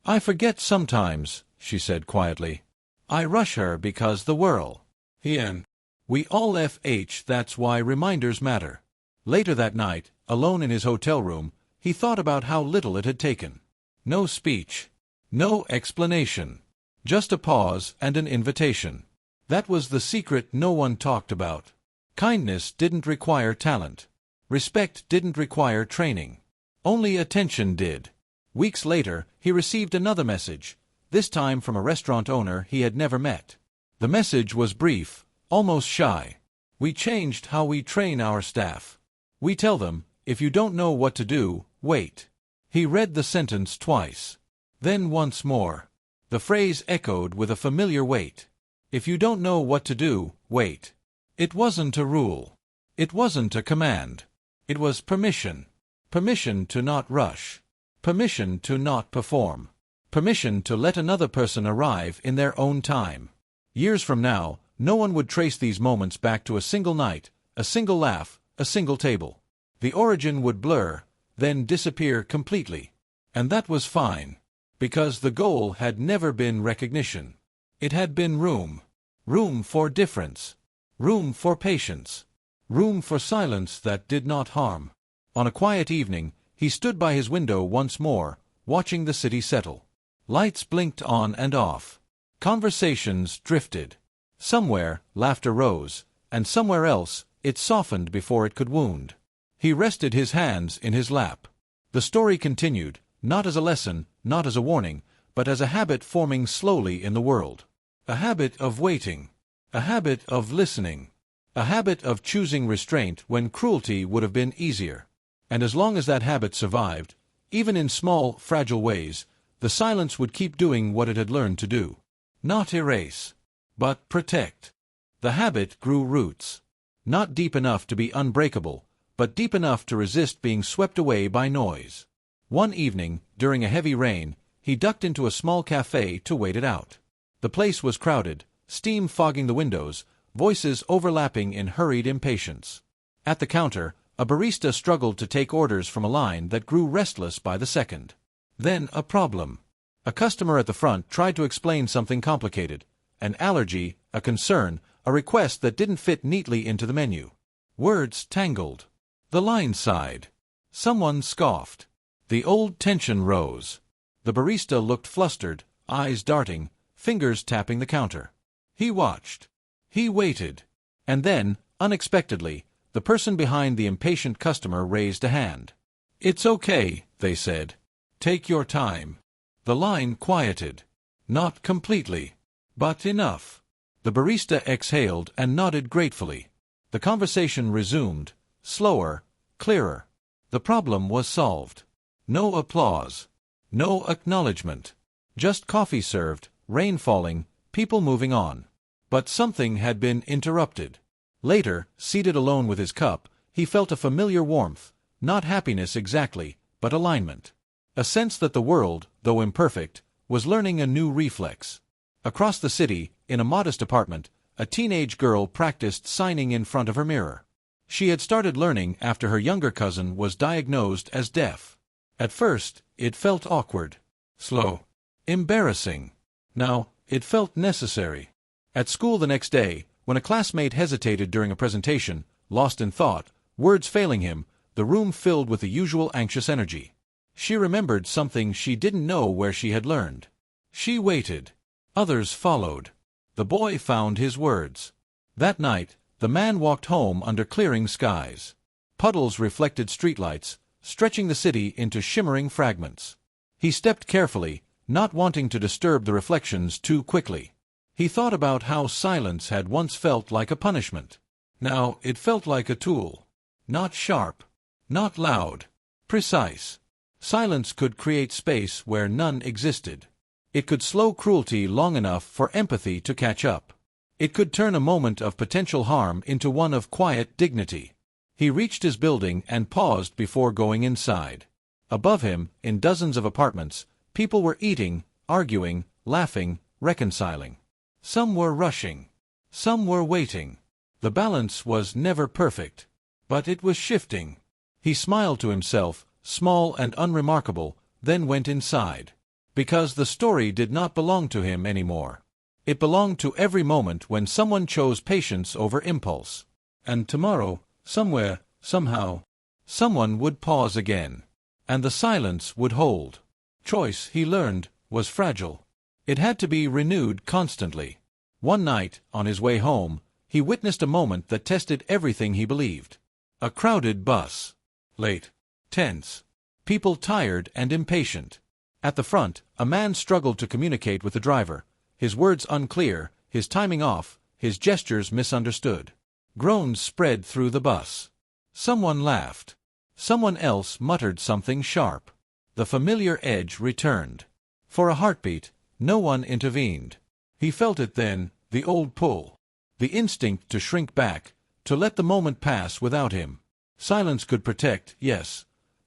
I forget sometimes, she said quietly. I rush her because the whirl. We all FH, that's why reminders matter. Later that night, alone in his hotel room, he thought about how little it had taken. No speech. No explanation. Just a pause and an invitation. That was the secret no one talked about. Kindness didn't require talent. Respect didn't require training. Only attention did. Weeks later, he received another message, this time from a restaurant owner he had never met. The message was brief, almost shy. We changed how we train our staff. We tell them, if you don't know what to do, wait. He read the sentence twice. Then once more. The phrase echoed with a familiar weight. If you don't know what to do, wait. It wasn't a rule. It wasn't a command. It was permission. Permission to not rush. Permission to not perform. Permission to let another person arrive in their own time. Years from now, no one would trace these moments back to a single night, a single laugh, a single table. The origin would blur, then disappear completely. And that was fine. Because the goal had never been recognition. It had been room. Room for difference. Room for patience. Room for silence that did not harm. On a quiet evening, he stood by his window once more, watching the city settle. Lights blinked on and off. Conversations drifted. Somewhere, laughter rose, and somewhere else, it softened before it could wound. He rested his hands in his lap. The story continued, not as a lesson, not as a warning, but as a habit forming slowly in the world. A habit of waiting. A habit of listening. A habit of choosing restraint when cruelty would have been easier. And as long as that habit survived, even in small, fragile ways, the silence would keep doing what it had learned to do. Not erase, but protect. The habit grew roots. Not deep enough to be unbreakable, but deep enough to resist being swept away by noise. One evening, during a heavy rain, he ducked into a small cafe to wait it out. The place was crowded, steam fogging the windows, voices overlapping in hurried impatience. At the counter, a barista struggled to take orders from a line that grew restless by the second. Then a problem. A customer at the front tried to explain something complicated. An allergy, a concern, a request that didn't fit neatly into the menu. Words tangled. The line sighed. Someone scoffed. The old tension rose. The barista looked flustered, eyes darting, fingers tapping the counter. He watched. He waited. And then, unexpectedly, the person behind the impatient customer raised a hand. "It's okay," they said. "Take your time." The line quieted. Not completely, but enough. The barista exhaled and nodded gratefully. The conversation resumed, slower, clearer. The problem was solved. No applause. No acknowledgement. Just coffee served, rain falling, people moving on. But something had been interrupted. Later, seated alone with his cup, he felt a familiar warmth, not happiness exactly, but alignment. A sense that the world, though imperfect, was learning a new reflex. Across the city, in a modest apartment, a teenage girl practiced signing in front of her mirror. She had started learning after her younger cousin was diagnosed as deaf. At first, it felt awkward, slow, embarrassing. Now, it felt necessary. At school the next day, when a classmate hesitated during a presentation, lost in thought, words failing him, the room filled with the usual anxious energy. She remembered something she didn't know where she had learned. She waited. Others followed. The boy found his words. That night, the man walked home under clearing skies. Puddles reflected streetlights, stretching the city into shimmering fragments. He stepped carefully, not wanting to disturb the reflections too quickly. He thought about how silence had once felt like a punishment. Now it felt like a tool. Not sharp, not loud, precise. Silence could create space where none existed. It could slow cruelty long enough for empathy to catch up. It could turn a moment of potential harm into one of quiet dignity. He reached his building and paused before going inside. Above him, in dozens of apartments, people were eating, arguing, laughing, reconciling. Some were rushing. Some were waiting. The balance was never perfect. But it was shifting. He smiled to himself, small and unremarkable, then went inside. Because the story did not belong to him anymore. It belonged to every moment when someone chose patience over impulse. And tomorrow, somewhere, somehow, someone would pause again. And the silence would hold. Choice, he learned, was fragile. It had to be renewed constantly. One night, on his way home, he witnessed a moment that tested everything he believed. A crowded bus. Late. Tense. People tired and impatient. At the front, a man struggled to communicate with the driver, his words unclear, his timing off, his gestures misunderstood. Groans spread through the bus. Someone laughed. Someone else muttered something sharp. The familiar edge returned. For a heartbeat, no one intervened. He felt it then, the old pull. The instinct to shrink back, to let the moment pass without him. Silence could protect, yes,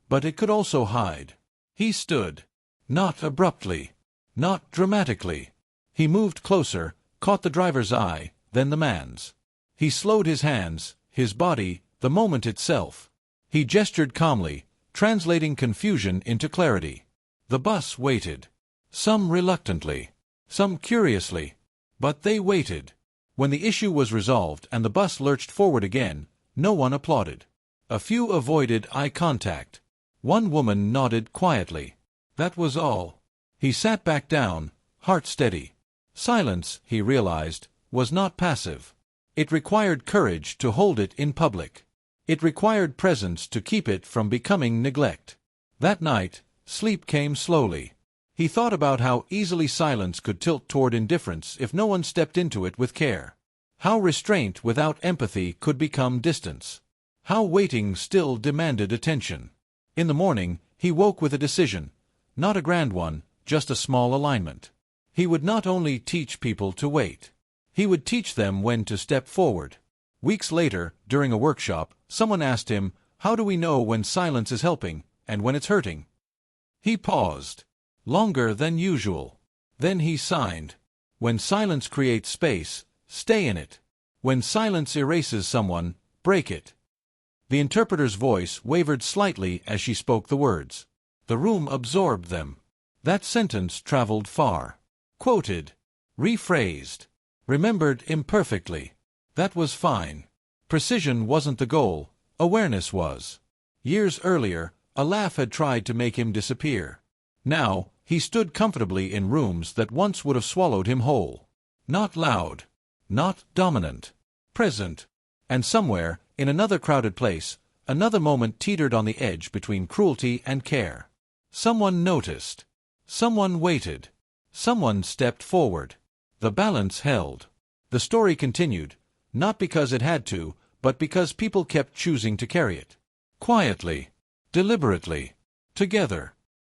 but it could also hide. He stood. Not abruptly. Not dramatically. He moved closer, caught the driver's eye, then the man's. He slowed his hands, his body, the moment itself. He gestured calmly, translating confusion into clarity. The bus waited. Some reluctantly. Some curiously. But they waited. When the issue was resolved and the bus lurched forward again, no one applauded. A few avoided eye contact. One woman nodded quietly. That was all. He sat back down, heart steady. Silence, he realized, was not passive. It required courage to hold it in public. It required presence to keep it from becoming neglect. That night, sleep came slowly. He thought about how easily silence could tilt toward indifference if no one stepped into it with care. How restraint without empathy could become distance. How waiting still demanded attention. In the morning, he woke with a decision. Not a grand one, just a small alignment. He would not only teach people to wait. He would teach them when to step forward. Weeks later, during a workshop, someone asked him, "How do we know when silence is helping, and when it's hurting?" He paused. Longer than usual. Then he signed. When silence creates space, stay in it. When silence erases someone, break it. The interpreter's voice wavered slightly as she spoke the words. The room absorbed them. That sentence traveled far. Quoted. Rephrased. Remembered imperfectly. That was fine. Precision wasn't the goal, awareness was. Years earlier, a laugh had tried to make him disappear. Now, he stood comfortably in rooms that once would have swallowed him whole. Not loud. Not dominant. Present. And somewhere, in another crowded place, another moment teetered on the edge between cruelty and care. Someone noticed. Someone waited. Someone stepped forward. The balance held. The story continued, not because it had to, but because people kept choosing to carry it. Quietly. Deliberately. Together.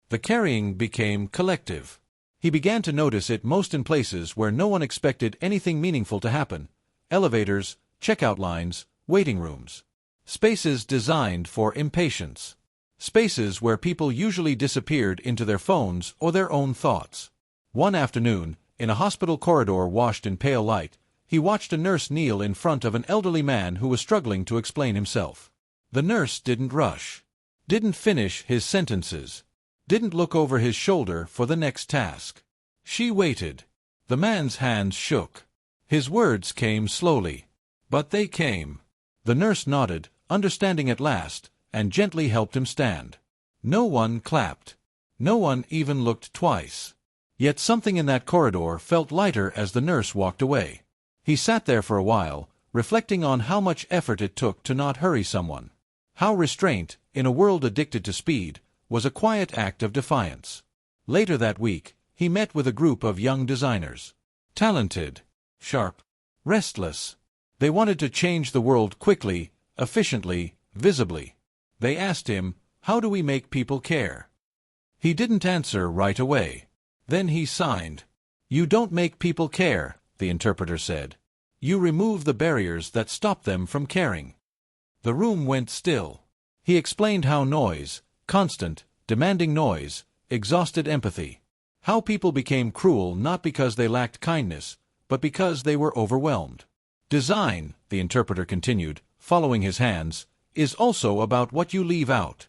The carrying became collective. He began to notice it most in places where no one expected anything meaningful to happen. Elevators, checkout lines, waiting rooms. Spaces designed for impatience. Spaces where people usually disappeared into their phones or their own thoughts. One afternoon, in a hospital corridor washed in pale light, he watched a nurse kneel in front of an elderly man who was struggling to explain himself. The nurse didn't rush. Didn't finish his sentences. Didn't look over his shoulder for the next task. She waited. The man's hands shook. His words came slowly. But they came. The nurse nodded, understanding at last, and gently helped him stand. No one clapped. No one even looked twice. Yet something in that corridor felt lighter as the nurse walked away. He sat there for a while, reflecting on how much effort it took to not hurry someone. How restraint, in a world addicted to speed, was a quiet act of defiance. Later that week, he met with a group of young designers. Talented. Sharp. Restless. They wanted to change the world quickly, efficiently, visibly. They asked him, "How do we make people care?" He didn't answer right away. Then he signed. "You don't make people care," the interpreter said. "You remove the barriers that stop them from caring." The room went still. He explained how noise, constant, demanding noise, exhausted empathy. How people became cruel not because they lacked kindness, but because they were overwhelmed. Design, the interpreter continued, following his hands, is also about what you leave out.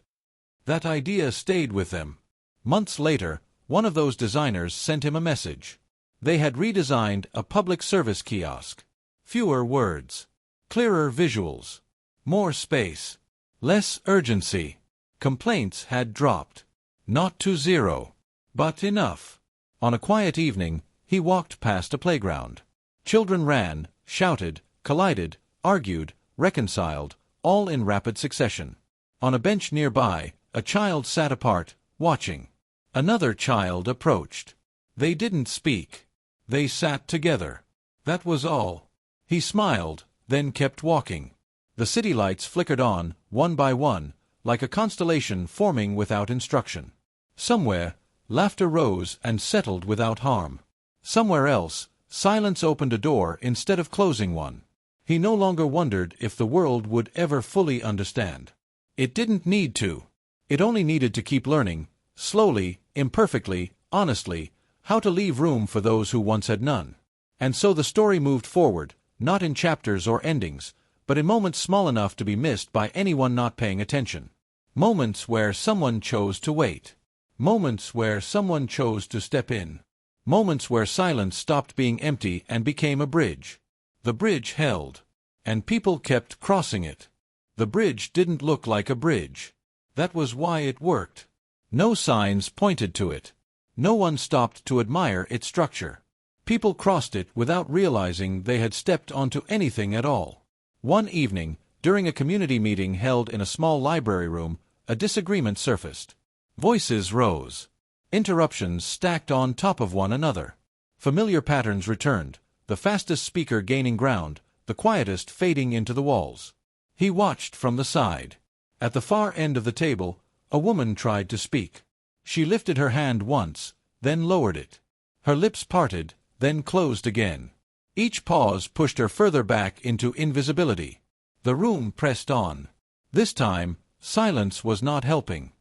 That idea stayed with them. Months later, one of those designers sent him a message. They had redesigned a public service kiosk. Fewer words. Clearer visuals. More space. Less urgency. Complaints had dropped. Not to zero. But enough. On a quiet evening, he walked past a playground. Children ran, shouted, collided, argued, reconciled, all in rapid succession. On a bench nearby, a child sat apart, watching. Another child approached. They didn't speak. They sat together. That was all. He smiled, then kept walking. The city lights flickered on, one by one, like a constellation forming without instruction. Somewhere, laughter rose and settled without harm. Somewhere else, silence opened a door instead of closing one. He no longer wondered if the world would ever fully understand. It didn't need to. It only needed to keep learning, slowly, imperfectly, honestly, how to leave room for those who once had none. And so the story moved forward, not in chapters or endings, but in moments small enough to be missed by anyone not paying attention. Moments where someone chose to wait. Moments where someone chose to step in. Moments where silence stopped being empty and became a bridge. The bridge held. And people kept crossing it. The bridge didn't look like a bridge. That was why it worked. No signs pointed to it. No one stopped to admire its structure. People crossed it without realizing they had stepped onto anything at all. One evening, during a community meeting held in a small library room, a disagreement surfaced. Voices rose. Interruptions stacked on top of one another. Familiar patterns returned, the fastest speaker gaining ground, the quietest fading into the walls. He watched from the side. At the far end of the table, a woman tried to speak. She lifted her hand once, then lowered it. Her lips parted, then closed again. Each pause pushed her further back into invisibility. The room pressed on. This time, silence was not helping.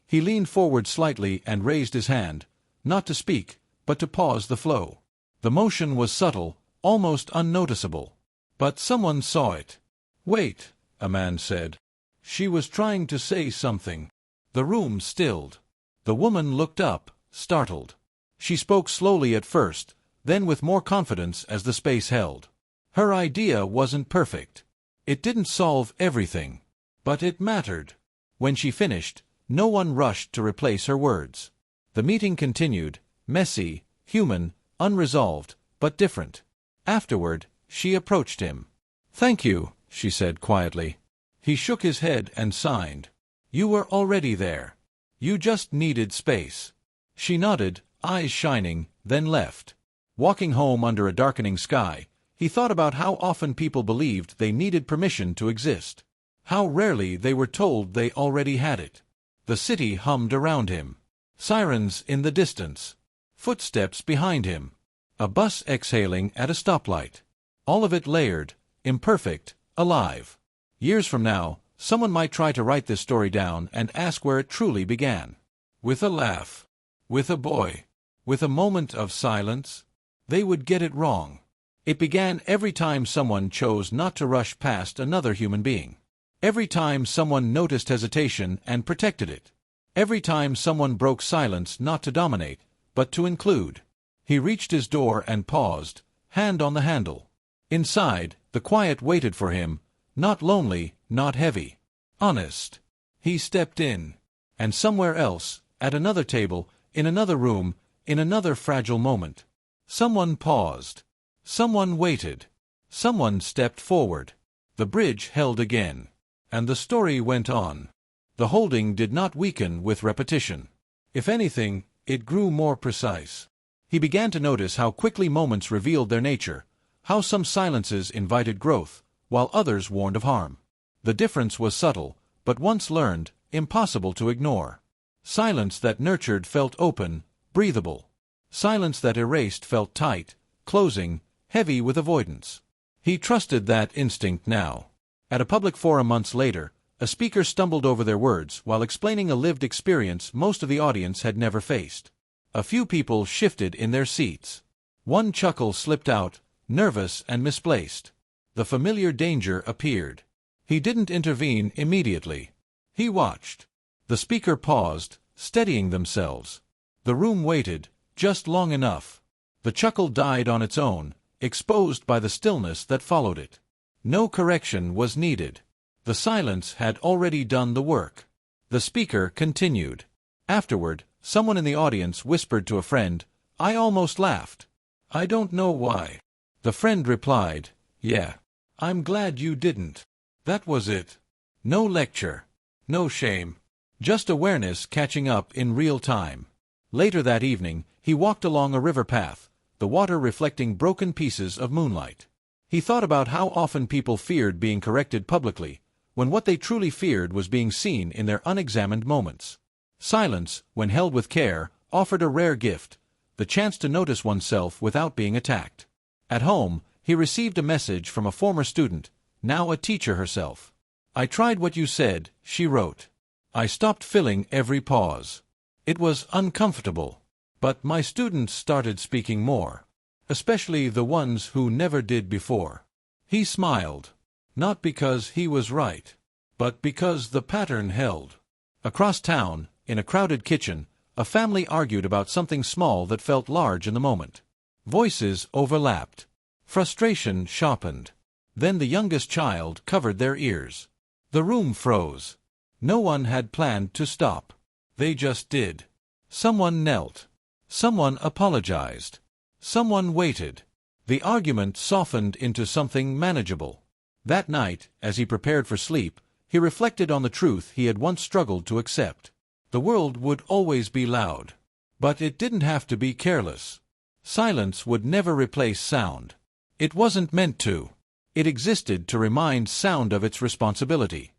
He leaned forward slightly and raised his hand, not to speak, but to pause the flow. The motion was subtle, almost unnoticeable. But someone saw it. "Wait," a man said. She was trying to say something. The room stilled. The woman looked up, startled. She spoke slowly at first, then with more confidence as the space held. Her idea wasn't perfect. It didn't solve everything. But it mattered. When she finished, no one rushed to replace her words. The meeting continued, messy, human, unresolved, but different. Afterward, she approached him. "Thank you," she said quietly. He shook his head and signed. "You were already there. You just needed space." She nodded, eyes shining, then left. Walking home under a darkening sky, he thought about how often people believed they needed permission to exist. How rarely they were told they already had it. The city hummed around him. Sirens in the distance. Footsteps behind him. A bus exhaling at a stoplight. All of it layered, imperfect, alive. Years from now, someone might try to write this story down and ask where it truly began. With a laugh. With a boy. With a moment of silence. They would get it wrong. It began every time someone chose not to rush past another human being. Every time someone noticed hesitation and protected it. Every time someone broke silence not to dominate, but to include. He reached his door and paused, hand on the handle. Inside, the quiet waited for him, not lonely, not heavy. Honest. He stepped in. And somewhere else, at another table, in another room, in another fragile moment. Someone paused. Someone waited. Someone stepped forward. The bridge held again. And the story went on. The holding did not weaken with repetition. If anything, it grew more precise. He began to notice how quickly moments revealed their nature, how some silences invited growth, while others warned of harm. The difference was subtle, but once learned, impossible to ignore. Silence that nurtured felt open, breathable. Silence that erased felt tight, closing, heavy with avoidance. He trusted that instinct now. At a public forum months later, a speaker stumbled over their words while explaining a lived experience most of the audience had never faced. A few people shifted in their seats. One chuckle slipped out, nervous and misplaced. The familiar danger appeared. He didn't intervene immediately. He watched. The speaker paused, steadying themselves. The room waited, just long enough. The chuckle died on its own, exposed by the stillness that followed it. No correction was needed. The silence had already done the work. The speaker continued. Afterward, someone in the audience whispered to a friend, "I almost laughed." "I don't know why." The friend replied, "Yeah. I'm glad you didn't." That was it. No lecture. No shame. Just awareness catching up in real time. Later that evening, he walked along a river path, the water reflecting broken pieces of moonlight. He thought about how often people feared being corrected publicly, when what they truly feared was being seen in their unexamined moments. Silence, when held with care, offered a rare gift, the chance to notice oneself without being attacked. At home, he received a message from a former student, now a teacher herself. "I tried what you said," she wrote. "I stopped filling every pause. It was uncomfortable. But my students started speaking more. Especially the ones who never did before." He smiled. Not because he was right, but because the pattern held. Across town, in a crowded kitchen, a family argued about something small that felt large in the moment. Voices overlapped. Frustration sharpened. Then the youngest child covered their ears. The room froze. No one had planned to stop. They just did. Someone knelt. Someone apologized. Someone waited. The argument softened into something manageable. That night, as he prepared for sleep, he reflected on the truth he had once struggled to accept. The world would always be loud. But it didn't have to be careless. Silence would never replace sound. It wasn't meant to. It existed to remind sound of its responsibility.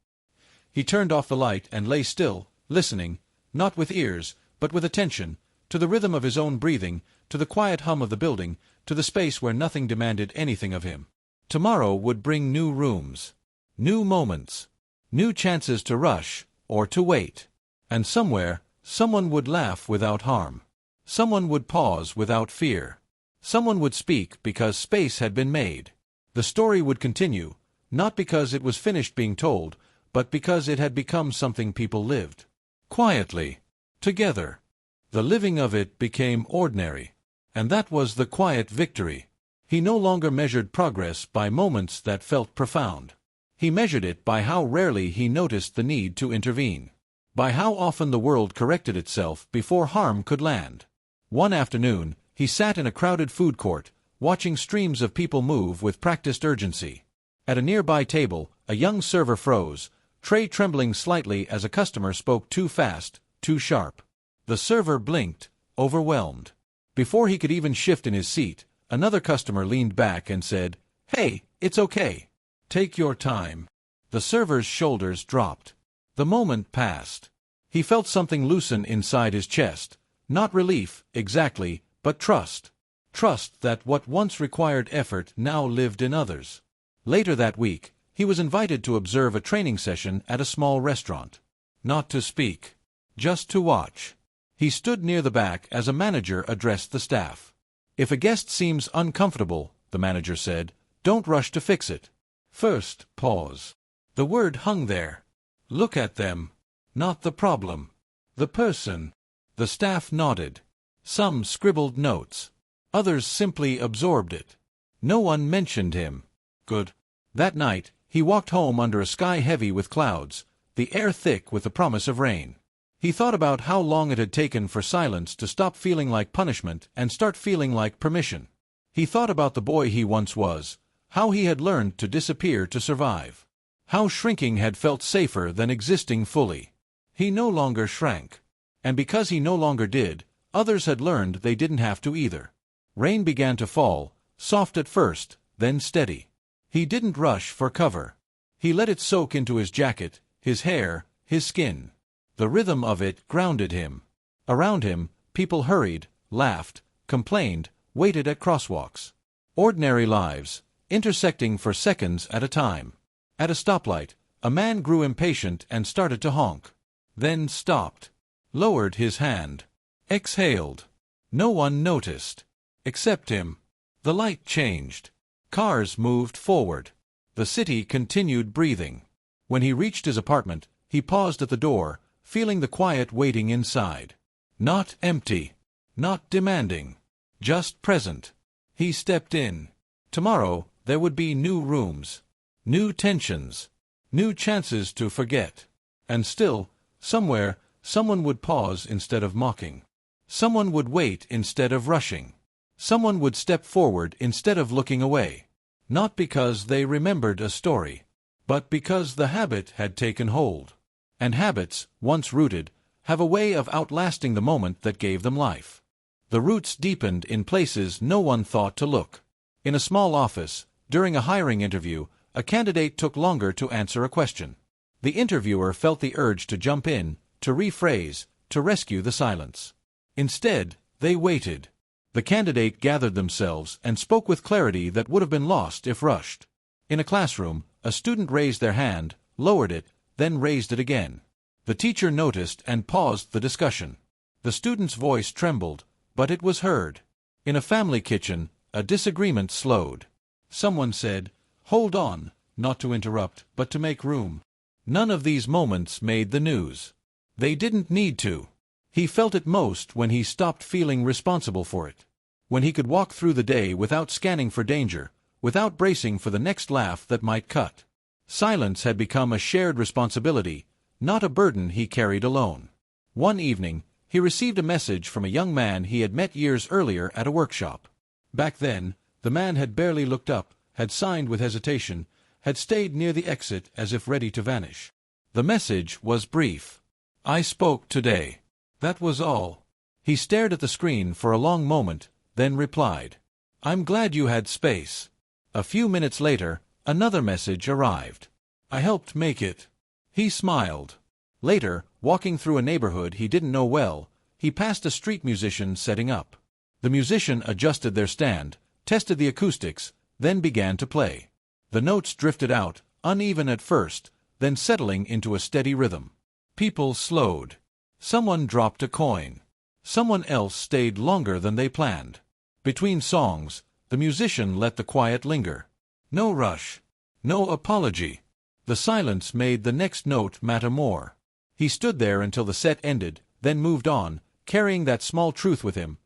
He turned off the light and lay still, listening, not with ears, but with attention, to the rhythm of his own breathing, to the quiet hum of the building, to the space where nothing demanded anything of him. Tomorrow would bring new rooms, new moments, new chances to rush, or to wait. And somewhere, someone would laugh without harm. Someone would pause without fear. Someone would speak because space had been made. The story would continue, not because it was finished being told, but because it had become something people lived. Quietly. Together. The living of it became ordinary. And that was the quiet victory. He no longer measured progress by moments that felt profound. He measured it by how rarely he noticed the need to intervene. By how often the world corrected itself before harm could land. One afternoon, he sat in a crowded food court, watching streams of people move with practiced urgency. At a nearby table, a young server froze, tray trembling slightly as a customer spoke too fast, too sharp. The server blinked, overwhelmed. Before he could even shift in his seat, another customer leaned back and said, "Hey, it's okay. Take your time." The server's shoulders dropped. The moment passed. He felt something loosen inside his chest. Not relief, exactly, but trust. Trust that what once required effort now lived in others. Later that week, he was invited to observe a training session at a small restaurant. Not to speak. Just to watch. He stood near the back as a manager addressed the staff. "If a guest seems uncomfortable," the manager said, "don't rush to fix it. First, pause." The word hung there. Look at them. Not the problem. The person. The staff nodded. Some scribbled notes. Others simply absorbed it. No one mentioned him. Good. That night, he walked home under a sky heavy with clouds, the air thick with the promise of rain. He thought about how long it had taken for silence to stop feeling like punishment and start feeling like permission. He thought about the boy he once was, how he had learned to disappear to survive. How shrinking had felt safer than existing fully. He no longer shrank. And because he no longer did, others had learned they didn't have to either. Rain began to fall, soft at first, then steady. He didn't rush for cover. He let it soak into his jacket, his hair, his skin. The rhythm of it grounded him. Around him, people hurried, laughed, complained, waited at crosswalks. Ordinary lives, intersecting for seconds at a time. At a stoplight, a man grew impatient and started to honk. Then stopped. Lowered his hand. Exhaled. No one noticed. Except him. The light changed. Cars moved forward. The city continued breathing. When he reached his apartment, he paused at the door, feeling the quiet waiting inside. Not empty. Not demanding. Just present. He stepped in. Tomorrow, there would be new rooms. New tensions. New chances to forget. And still, somewhere, someone would pause instead of mocking. Someone would wait instead of rushing. Someone would step forward instead of looking away. Not because they remembered a story, but because the habit had taken hold. And habits, once rooted, have a way of outlasting the moment that gave them life. The roots deepened in places no one thought to look. In a small office, during a hiring interview, a candidate took longer to answer a question. The interviewer felt the urge to jump in, to rephrase, to rescue the silence. Instead, they waited. The candidate gathered themselves and spoke with clarity that would have been lost if rushed. In a classroom, a student raised their hand, lowered it, then raised it again. The teacher noticed and paused the discussion. The student's voice trembled, but it was heard. In a family kitchen, a disagreement slowed. Someone said, "Hold on," not to interrupt, but to make room. None of these moments made the news. They didn't need to. He felt it most when he stopped feeling responsible for it. When he could walk through the day without scanning for danger, without bracing for the next laugh that might cut. Silence had become a shared responsibility, not a burden he carried alone. One evening, he received a message from a young man he had met years earlier at a workshop. Back then, the man had barely looked up, had signed with hesitation, had stayed near the exit as if ready to vanish. The message was brief. "I spoke today." That was all. He stared at the screen for a long moment, then replied, "I'm glad you had space." A few minutes later, another message arrived. "I helped make it." He smiled. Later, walking through a neighborhood he didn't know well, he passed a street musician setting up. The musician adjusted their stand, tested the acoustics, then began to play. The notes drifted out, uneven at first, then settling into a steady rhythm. People slowed. Someone dropped a coin. Someone else stayed longer than they planned. Between songs, the musician let the quiet linger. No rush. No apology. The silence made the next note matter more. He stood there until the set ended, then moved on, carrying that small truth with him.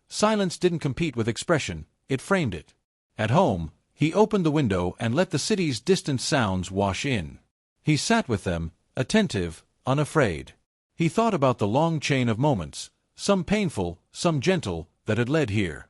Silence didn't compete with expression, it framed it. At home, he opened the window and let the city's distant sounds wash in. He sat with them, attentive, unafraid. He thought about the long chain of moments, some painful, some gentle, that had led here.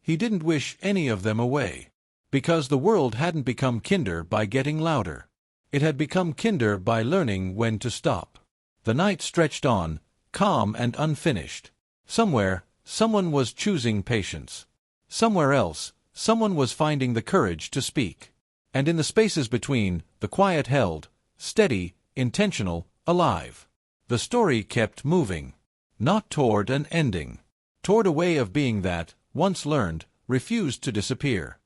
He didn't wish any of them away. Because the world hadn't become kinder by getting louder. It had become kinder by learning when to stop. The night stretched on, calm and unfinished. Somewhere, someone was choosing patience. Somewhere else, someone was finding the courage to speak. And in the spaces between, the quiet held, steady, intentional, alive. The story kept moving. Not toward an ending. Toward a way of being that, once learned, refused to disappear.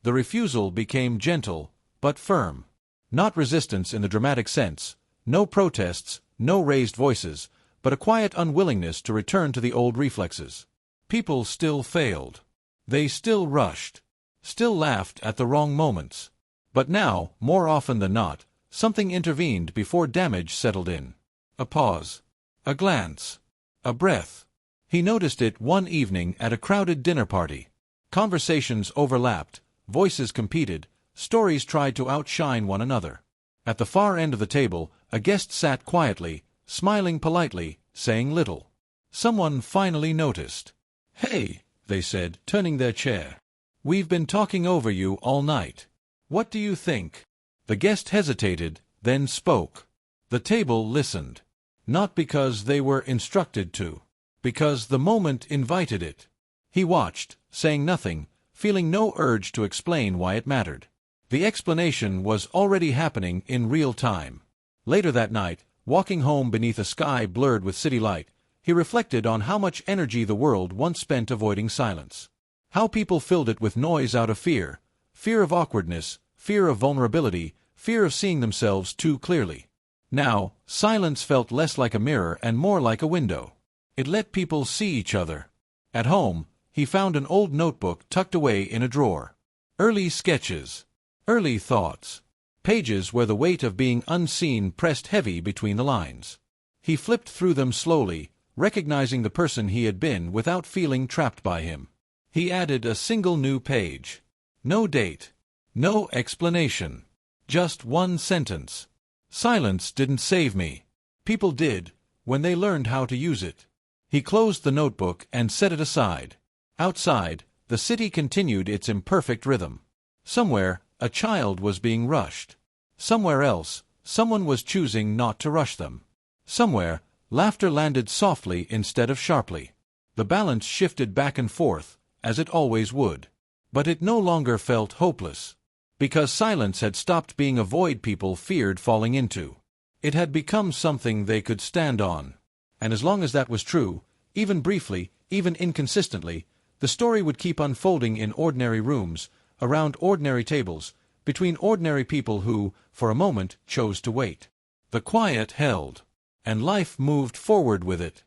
The refusal became gentle, but firm. Not resistance in the dramatic sense, no protests, no raised voices, but a quiet unwillingness to return to the old reflexes. People still failed. They still rushed. Still laughed at the wrong moments. But now, more often than not, something intervened before damage settled in. A pause. A glance. A breath. He noticed it one evening at a crowded dinner party. Conversations overlapped, voices competed, stories tried to outshine one another. At the far end of the table, a guest sat quietly, smiling politely, saying little. Someone finally noticed. "Hey," they said, turning their chair. "We've been talking over you all night. What do you think?" The guest hesitated, then spoke. The table listened. Not because they were instructed to. Because the moment invited it. He watched, saying nothing, feeling no urge to explain why it mattered. The explanation was already happening in real time. Later that night, walking home beneath a sky blurred with city light, he reflected on how much energy the world once spent avoiding silence. How people filled it with noise out of fear. Fear of awkwardness, fear of vulnerability, fear of seeing themselves too clearly. Now, silence felt less like a mirror and more like a window. It let people see each other. At home, he found an old notebook tucked away in a drawer. Early sketches. Early thoughts. Pages where the weight of being unseen pressed heavy between the lines. He flipped through them slowly, recognizing the person he had been without feeling trapped by him. He added a single new page. No date. No explanation. Just one sentence. "Silence didn't save me. People did, when they learned how to use it." He closed the notebook and set it aside. Outside, the city continued its imperfect rhythm. Somewhere, a child was being rushed. Somewhere else, someone was choosing not to rush them. Somewhere, laughter landed softly instead of sharply. The balance shifted back and forth, as it always would. But it no longer felt hopeless. Because silence had stopped being a void people feared falling into. It had become something they could stand on. And as long as that was true, even briefly, even inconsistently, the story would keep unfolding in ordinary rooms, around ordinary tables, between ordinary people who, for a moment, chose to wait. The quiet held, and life moved forward with it.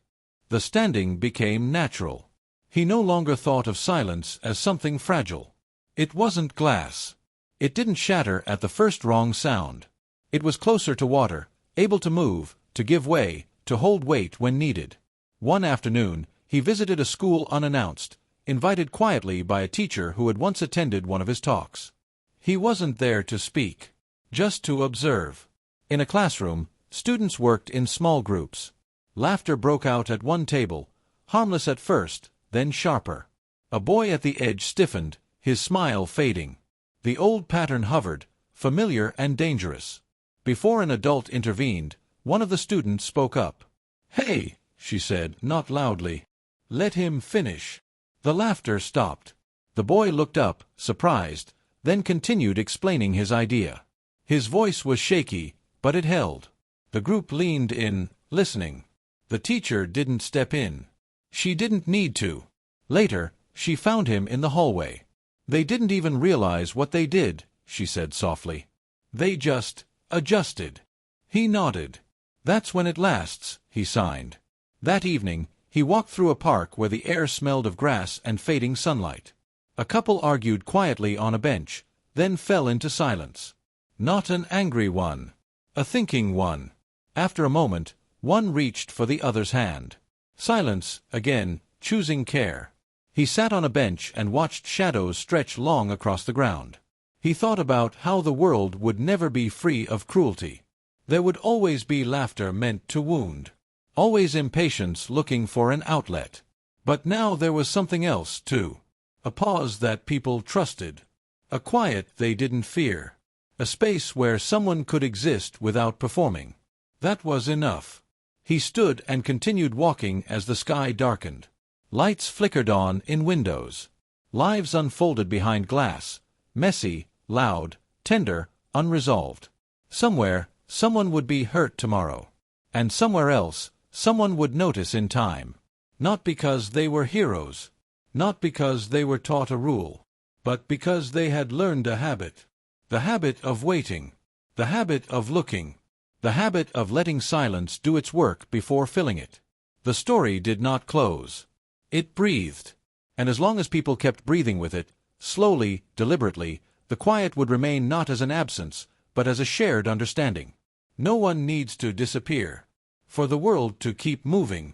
The standing became natural. He no longer thought of silence as something fragile. It wasn't glass. It didn't shatter at the first wrong sound. It was closer to water, able to move, to give way, to hold weight when needed. One afternoon, he visited a school unannounced, invited quietly by a teacher who had once attended one of his talks. He wasn't there to speak, just to observe. In a classroom, students worked in small groups. Laughter broke out at one table, harmless at first, then sharper. A boy at the edge stiffened, his smile fading. The old pattern hovered, familiar and dangerous. Before an adult intervened, one of the students spoke up. "Hey," she said, not loudly. "Let him finish." The laughter stopped. The boy looked up, surprised, then continued explaining his idea. His voice was shaky, but it held. The group leaned in, listening. The teacher didn't step in. She didn't need to. Later, she found him in the hallway. "They didn't even realize what they did," she said softly. "They just adjusted." He nodded. "That's when it lasts," he signed. That evening, he walked through a park where the air smelled of grass and fading sunlight. A couple argued quietly on a bench, then fell into silence. Not an angry one. A thinking one. After a moment, one reached for the other's hand. Silence, again, choosing care. He sat on a bench and watched shadows stretch long across the ground. He thought about how the world would never be free of cruelty. There would always be laughter meant to wound. Always impatience looking for an outlet. But now there was something else, too. A pause that people trusted. A quiet they didn't fear. A space where someone could exist without performing. That was enough. He stood and continued walking as the sky darkened. Lights flickered on in windows. Lives unfolded behind glass, messy, loud, tender, unresolved. Somewhere, someone would be hurt tomorrow. And somewhere else, someone would notice in time. Not because they were heroes. Not because they were taught a rule. But because they had learned a habit. The habit of waiting. The habit of looking. The habit of letting silence do its work before filling it. The story did not close. It breathed. And as long as people kept breathing with it, slowly, deliberately, the quiet would remain not as an absence, but as a shared understanding. No one needs to disappear. For the world to keep moving.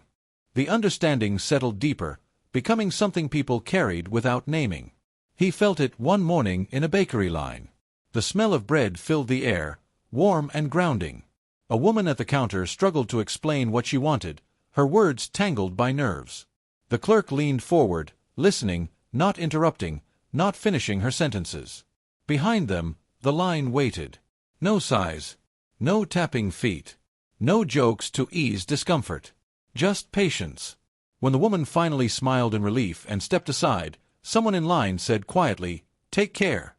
The understanding settled deeper, becoming something people carried without naming. He felt it one morning in a bakery line. The smell of bread filled the air, warm and grounding. A woman at the counter struggled to explain what she wanted, her words tangled by nerves. The clerk leaned forward, listening, not interrupting, not finishing her sentences. Behind them, the line waited. No sighs, no tapping feet, no jokes to ease discomfort. Just patience. When the woman finally smiled in relief and stepped aside, someone in line said quietly, "Take care."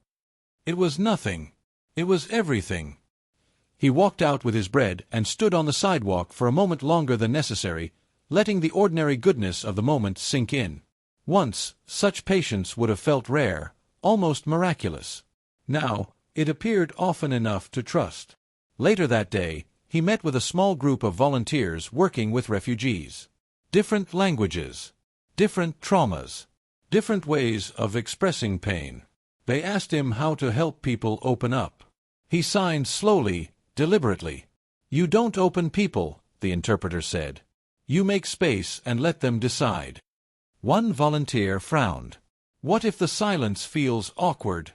It was nothing. It was everything. He walked out with his bread and stood on the sidewalk for a moment longer than necessary, letting the ordinary goodness of the moment sink in. Once, such patience would have felt rare, almost miraculous. Now, it appeared often enough to trust. Later that day, he met with a small group of volunteers working with refugees. Different languages, different traumas, different ways of expressing pain. They asked him how to help people open up. He signed slowly, deliberately. "You don't open people," the interpreter said. "You make space and let them decide." One volunteer frowned. "What if the silence feels awkward?"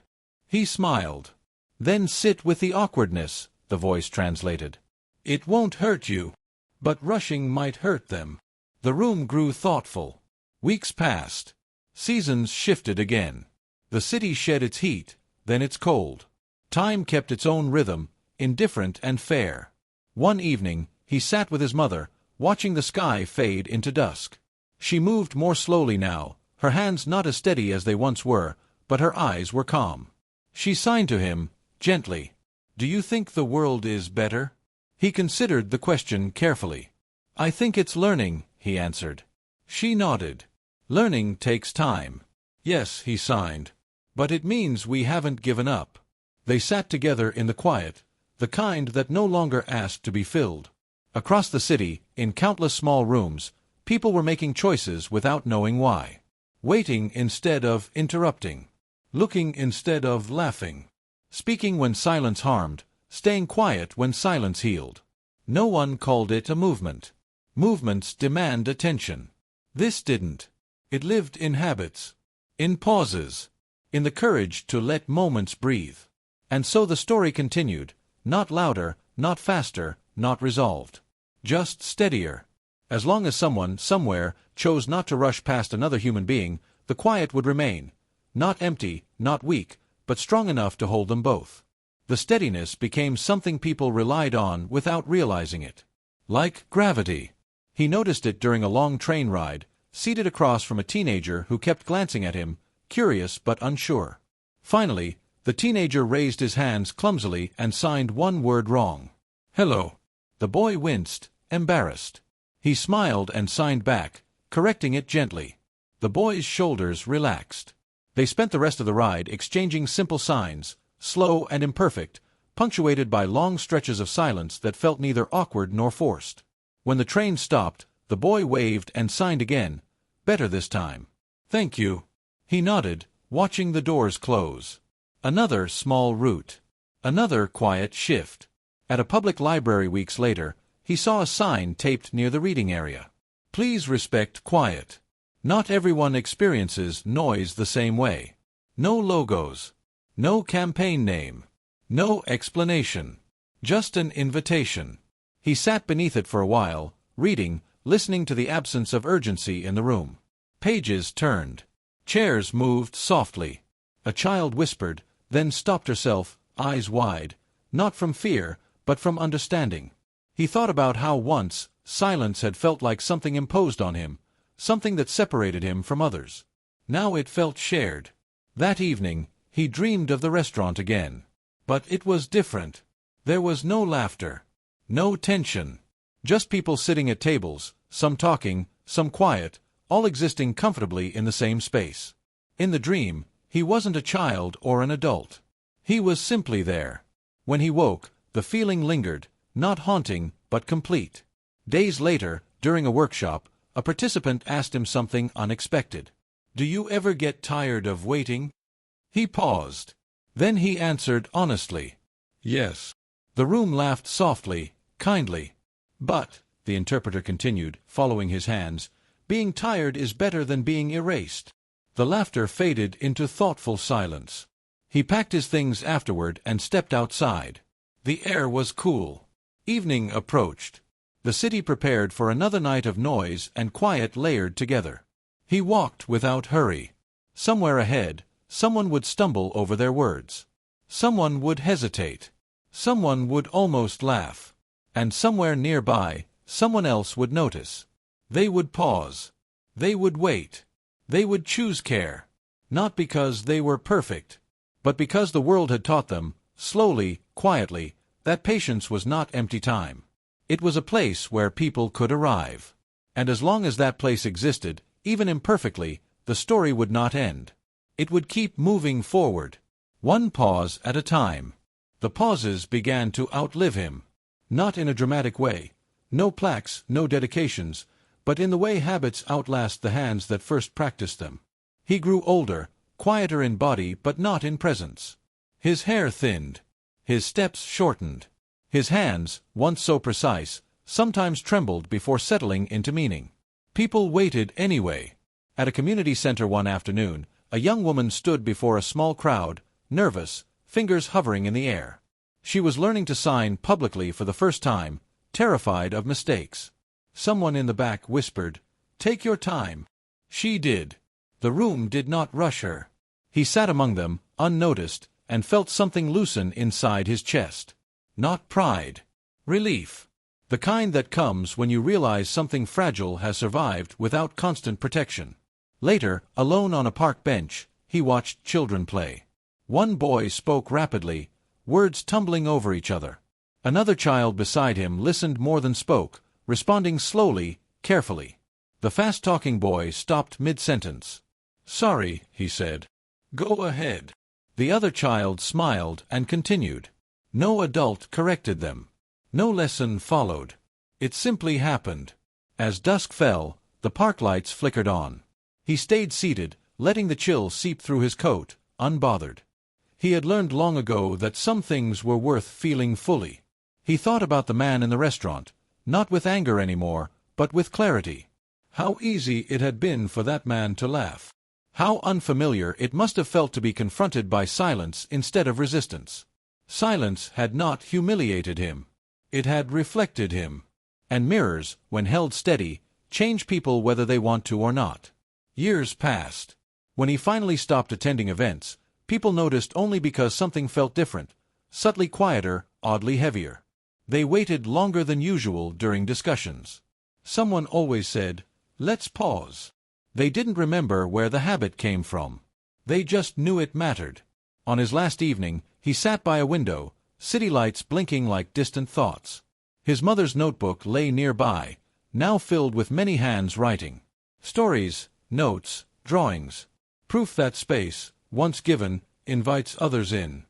He smiled. "Then sit with the awkwardness," the voice translated. "It won't hurt you. But rushing might hurt them." The room grew thoughtful. Weeks passed. Seasons shifted again. The city shed its heat, then its cold. Time kept its own rhythm, indifferent and fair. One evening, he sat with his mother, watching the sky fade into dusk. She moved more slowly now, her hands not as steady as they once were, but her eyes were calm. She signed to him, gently. "Do you think the world is better?" He considered the question carefully. "I think it's learning," he answered. She nodded. "Learning takes time." "Yes," he signed. "But it means we haven't given up." They sat together in the quiet, the kind that no longer asked to be filled. Across the city, in countless small rooms, people were making choices without knowing why. Waiting instead of interrupting. Looking instead of laughing. Speaking when silence harmed, staying quiet when silence healed. No one called it a movement. Movements demand attention. This didn't. It lived in habits. In pauses. In the courage to let moments breathe. And so the story continued, not louder, not faster, not resolved. Just steadier. As long as someone, somewhere, chose not to rush past another human being, the quiet would remain. Not empty, not weak, but strong enough to hold them both. The steadiness became something people relied on without realizing it. Like gravity. He noticed it during a long train ride, seated across from a teenager who kept glancing at him, curious but unsure. Finally, the teenager raised his hands clumsily and signed one word wrong. "Hello." The boy winced, embarrassed. He smiled and signed back, correcting it gently. The boy's shoulders relaxed. They spent the rest of the ride exchanging simple signs, slow and imperfect, punctuated by long stretches of silence that felt neither awkward nor forced. When the train stopped, the boy waved and signed again, better this time. "Thank you." He nodded, watching the doors close. Another small route. Another quiet shift. At a public library weeks later, he saw a sign taped near the reading area. "Please respect quiet." Not everyone experiences noise the same way. No logos. No campaign name. No explanation. Just an invitation. He sat beneath it for a while, reading, listening to the absence of urgency in the room. Pages turned. Chairs moved softly. A child whispered, then stopped herself, eyes wide, not from fear, but from understanding. He thought about how once, silence had felt like something imposed on him, something that separated him from others. Now it felt shared. That evening, he dreamed of the restaurant again. But it was different. There was no laughter. No tension. Just people sitting at tables, some talking, some quiet, all existing comfortably in the same space. In the dream, he wasn't a child or an adult. He was simply there. When he woke, the feeling lingered, not haunting, but complete. Days later, during a workshop, a participant asked him something unexpected. "Do you ever get tired of waiting?" He paused. Then he answered honestly, "Yes." The room laughed softly, kindly. "But," the interpreter continued, following his hands, "being tired is better than being erased." The laughter faded into thoughtful silence. He packed his things afterward and stepped outside. The air was cool. Evening approached. The city prepared for another night of noise and quiet layered together. He walked without hurry. Somewhere ahead, someone would stumble over their words. Someone would hesitate. Someone would almost laugh. And somewhere nearby, someone else would notice. They would pause. They would wait. They would choose care. Not because they were perfect, but because the world had taught them, slowly, quietly, that patience was not empty time. It was a place where people could arrive. And as long as that place existed, even imperfectly, the story would not end. It would keep moving forward, one pause at a time. The pauses began to outlive him. Not in a dramatic way. No plaques, no dedications, but in the way habits outlast the hands that first practiced them. He grew older, quieter in body but not in presence. His hair thinned. His steps shortened. His hands, once so precise, sometimes trembled before settling into meaning. People waited anyway. At a community center one afternoon, a young woman stood before a small crowd, nervous, fingers hovering in the air. She was learning to sign publicly for the first time, terrified of mistakes. Someone in the back whispered, "Take your time." She did. The room did not rush her. He sat among them, unnoticed, and felt something loosen inside his chest. Not pride. Relief. The kind that comes when you realize something fragile has survived without constant protection. Later, alone on a park bench, he watched children play. One boy spoke rapidly, words tumbling over each other. Another child beside him listened more than spoke, responding slowly, carefully. The fast-talking boy stopped mid-sentence. "Sorry," he said. "Go ahead." The other child smiled and continued. No adult corrected them. No lesson followed. It simply happened. As dusk fell, the park lights flickered on. He stayed seated, letting the chill seep through his coat, unbothered. He had learned long ago that some things were worth feeling fully. He thought about the man in the restaurant, not with anger anymore, but with clarity. How easy it had been for that man to laugh. How unfamiliar it must have felt to be confronted by silence instead of resistance. Silence had not humiliated him. It had reflected him. And mirrors, when held steady, change people whether they want to or not. Years passed. When he finally stopped attending events, people noticed only because something felt different, subtly quieter, oddly heavier. They waited longer than usual during discussions. Someone always said, "Let's pause." They didn't remember where the habit came from. They just knew it mattered. On his last evening, he sat by a window, city lights blinking like distant thoughts. His mother's notebook lay nearby, now filled with many hands writing. Stories, notes, drawings. Proof that space, once given, invites others in.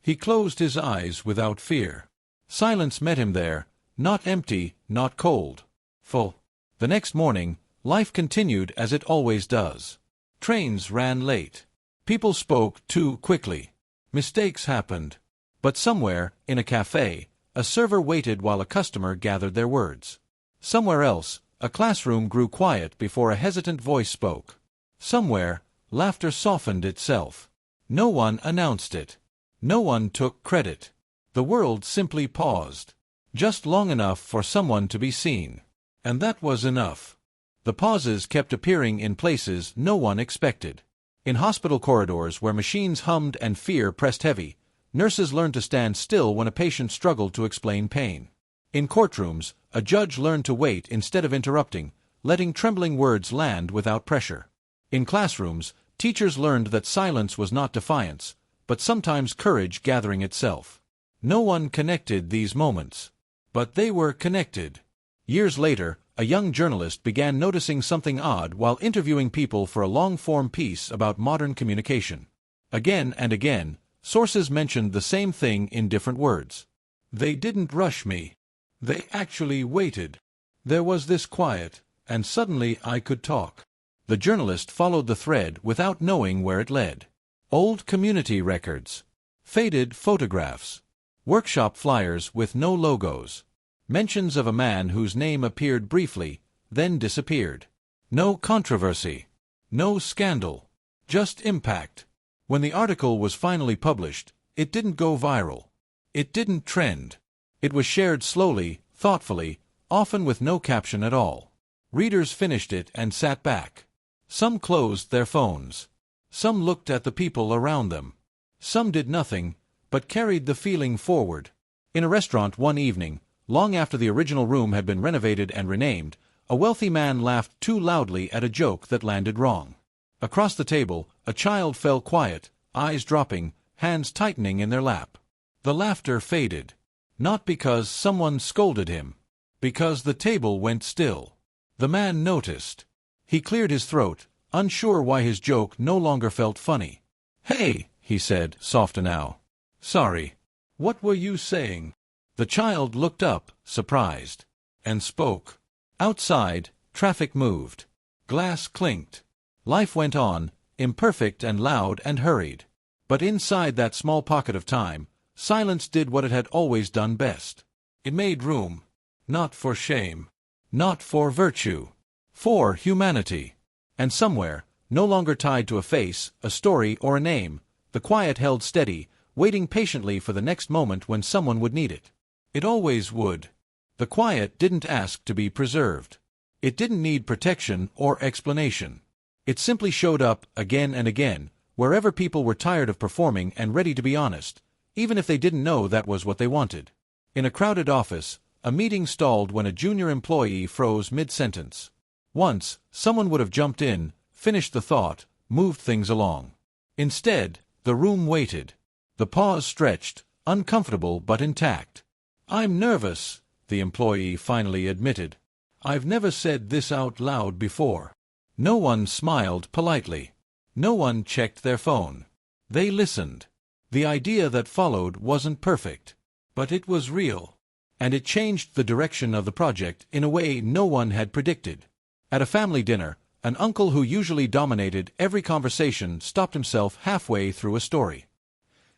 He closed his eyes without fear. Silence met him there, not empty, not cold. Full. The next morning, life continued as it always does. Trains ran late. People spoke too quickly. Mistakes happened. But somewhere, in a cafe, a server waited while a customer gathered their words. Somewhere else, a classroom grew quiet before a hesitant voice spoke. Somewhere, laughter softened itself. No one announced it. No one took credit. The world simply paused. Just long enough for someone to be seen. And that was enough. The pauses kept appearing in places no one expected. In hospital corridors where machines hummed and fear pressed heavy, nurses learned to stand still when a patient struggled to explain pain. In courtrooms, a judge learned to wait instead of interrupting, letting trembling words land without pressure. In classrooms, teachers learned that silence was not defiance, but sometimes courage gathering itself. No one connected these moments. But they were connected. Years later, a young journalist began noticing something odd while interviewing people for a long-form piece about modern communication. Again and again, sources mentioned the same thing in different words. They didn't rush me. They actually waited. There was this quiet, and suddenly I could talk. The journalist followed the thread without knowing where it led. Old community records. Faded photographs. Workshop flyers with no logos. Mentions of a man whose name appeared briefly, then disappeared. No controversy. No scandal. Just impact. When the article was finally published, it didn't go viral. It didn't trend. It was shared slowly, thoughtfully, often with no caption at all. Readers finished it and sat back. Some closed their phones. Some looked at the people around them. Some did nothing, but carried the feeling forward. In a restaurant one evening, long after the original room had been renovated and renamed, a wealthy man laughed too loudly at a joke that landed wrong. Across the table, a child fell quiet, eyes dropping, hands tightening in their lap. The laughter faded. Not because someone scolded him. Because the table went still. The man noticed. He cleared his throat, unsure why his joke no longer felt funny. "Hey," he said, softer now. "Sorry. What were you saying?" The child looked up, surprised, and spoke. Outside, traffic moved. Glass clinked. Life went on, imperfect and loud and hurried. But inside that small pocket of time, silence did what it had always done best. It made room. Not for shame. Not for virtue. For humanity. And somewhere, no longer tied to a face, a story, or a name, the quiet held steady, waiting patiently for the next moment when someone would need it. It always would. The quiet didn't ask to be preserved. It didn't need protection or explanation. It simply showed up, again and again, wherever people were tired of performing and ready to be honest, even if they didn't know that was what they wanted. In a crowded office, a meeting stalled when a junior employee froze mid-sentence. Once, someone would have jumped in, finished the thought, moved things along. Instead, the room waited. The pause stretched, uncomfortable but intact. "I'm nervous," the employee finally admitted. "I've never said this out loud before." No one smiled politely. No one checked their phone. They listened. The idea that followed wasn't perfect, but it was real. And it changed the direction of the project in a way no one had predicted. At a family dinner, an uncle who usually dominated every conversation stopped himself halfway through a story.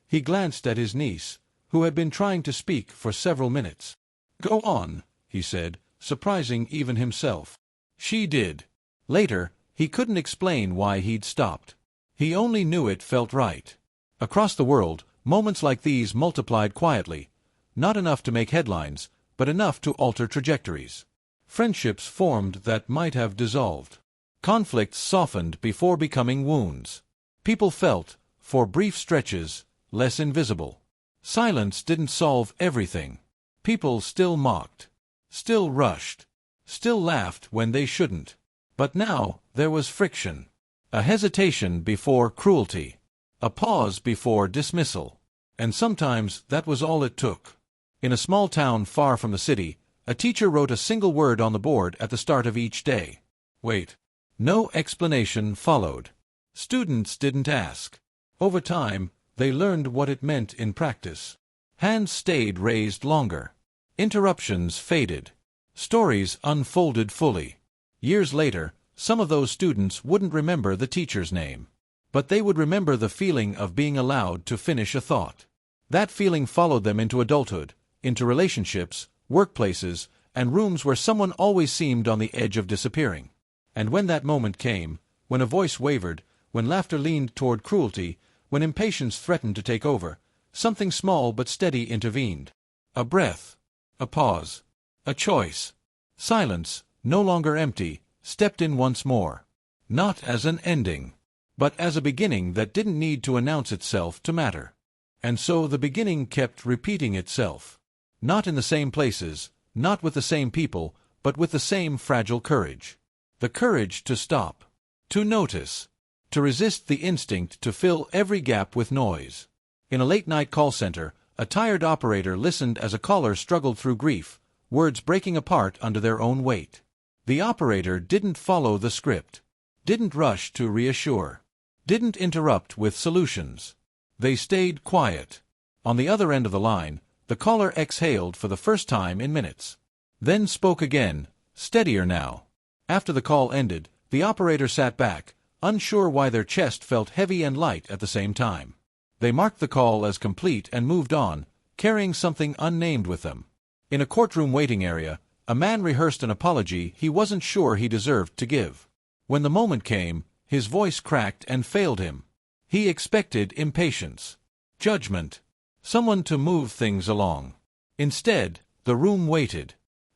He glanced at his niece, who had been trying to speak for several minutes. "Go on," he said, surprising even himself. She did. Later, he couldn't explain why he'd stopped. He only knew it felt right. Across the world, moments like these multiplied quietly, not enough to make headlines, but enough to alter trajectories. Friendships formed that might have dissolved. Conflicts softened before becoming wounds. People felt, for brief stretches, less invisible. Silence didn't solve everything. People still mocked, still rushed, still laughed when they shouldn't. But now there was friction. A hesitation before cruelty. A pause before dismissal. And sometimes that was all it took. In a small town far from the city, a teacher wrote a single word on the board at the start of each day. Wait. No explanation followed. Students didn't ask. Over time, they learned what it meant in practice. Hands stayed raised longer. Interruptions faded. Stories unfolded fully. Years later, some of those students wouldn't remember the teacher's name. But they would remember the feeling of being allowed to finish a thought. That feeling followed them into adulthood, into relationships, workplaces, and rooms where someone always seemed on the edge of disappearing. And when that moment came, when a voice wavered, when laughter leaned toward cruelty, when impatience threatened to take over, something small but steady intervened. A breath. A pause. A choice. Silence, no longer empty, stepped in once more. Not as an ending, but as a beginning that didn't need to announce itself to matter. And so the beginning kept repeating itself. Not in the same places, not with the same people, but with the same fragile courage. The courage to stop. To notice. To resist the instinct to fill every gap with noise. In a late-night call center, a tired operator listened as a caller struggled through grief, words breaking apart under their own weight. The operator didn't follow the script. Didn't rush to reassure. Didn't interrupt with solutions. They stayed quiet. On the other end of the line, the caller exhaled for the first time in minutes. Then spoke again, steadier now. After the call ended, the operator sat back, unsure why their chest felt heavy and light at the same time. They marked the call as complete and moved on, carrying something unnamed with them. In a courtroom waiting area, a man rehearsed an apology he wasn't sure he deserved to give. When the moment came, his voice cracked and failed him. He expected impatience, judgment, someone to move things along. Instead, the room waited.